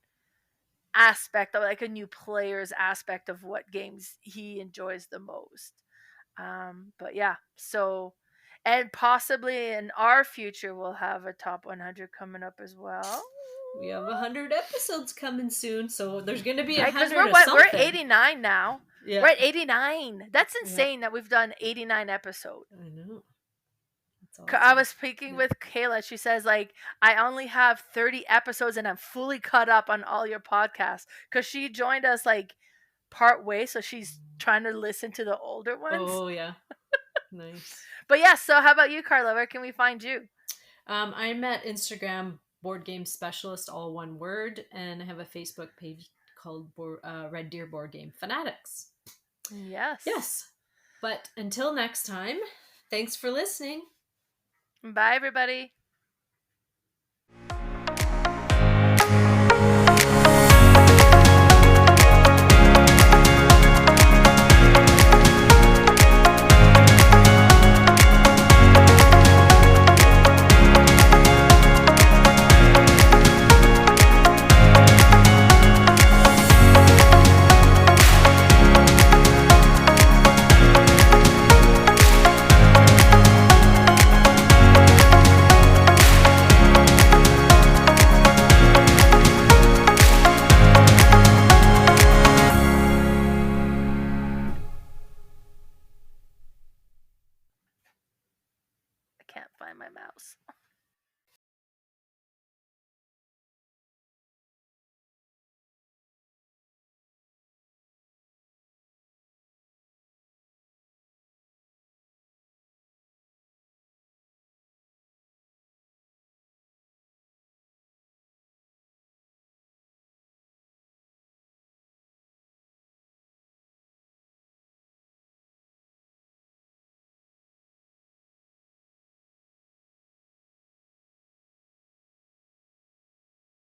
Speaker 2: aspect of like a new player's aspect of what games he enjoys the most. But yeah, so and possibly in our future we'll have a top 100 coming up as well.
Speaker 1: We have 100 episodes coming soon, so there's going to be
Speaker 2: Right, because
Speaker 1: 100
Speaker 2: we're
Speaker 1: of
Speaker 2: what we're
Speaker 1: something.
Speaker 2: 89 now.
Speaker 1: Yeah.
Speaker 2: We're at 89. That's
Speaker 1: Yeah.
Speaker 2: insane that we've done 89 episodes.
Speaker 1: I know. That's
Speaker 2: I
Speaker 1: awesome.
Speaker 2: was speaking
Speaker 1: Yeah.
Speaker 2: with Kayla. She says like I only have 30 episodes and I'm fully caught up on all your podcasts because she joined us like part way, so she's trying to listen to the older ones.
Speaker 1: Oh, yeah. Nice.
Speaker 2: But yeah, so how about you, Carla? Where can we find you?
Speaker 1: I'm at Instagram, boardgamespecialist, all one word, and I have a Facebook page called Red Deer Board Game Fanatics.
Speaker 2: Yes.
Speaker 1: Yes. But until next time, thanks for listening.
Speaker 2: Bye, everybody. I can't find my mouse.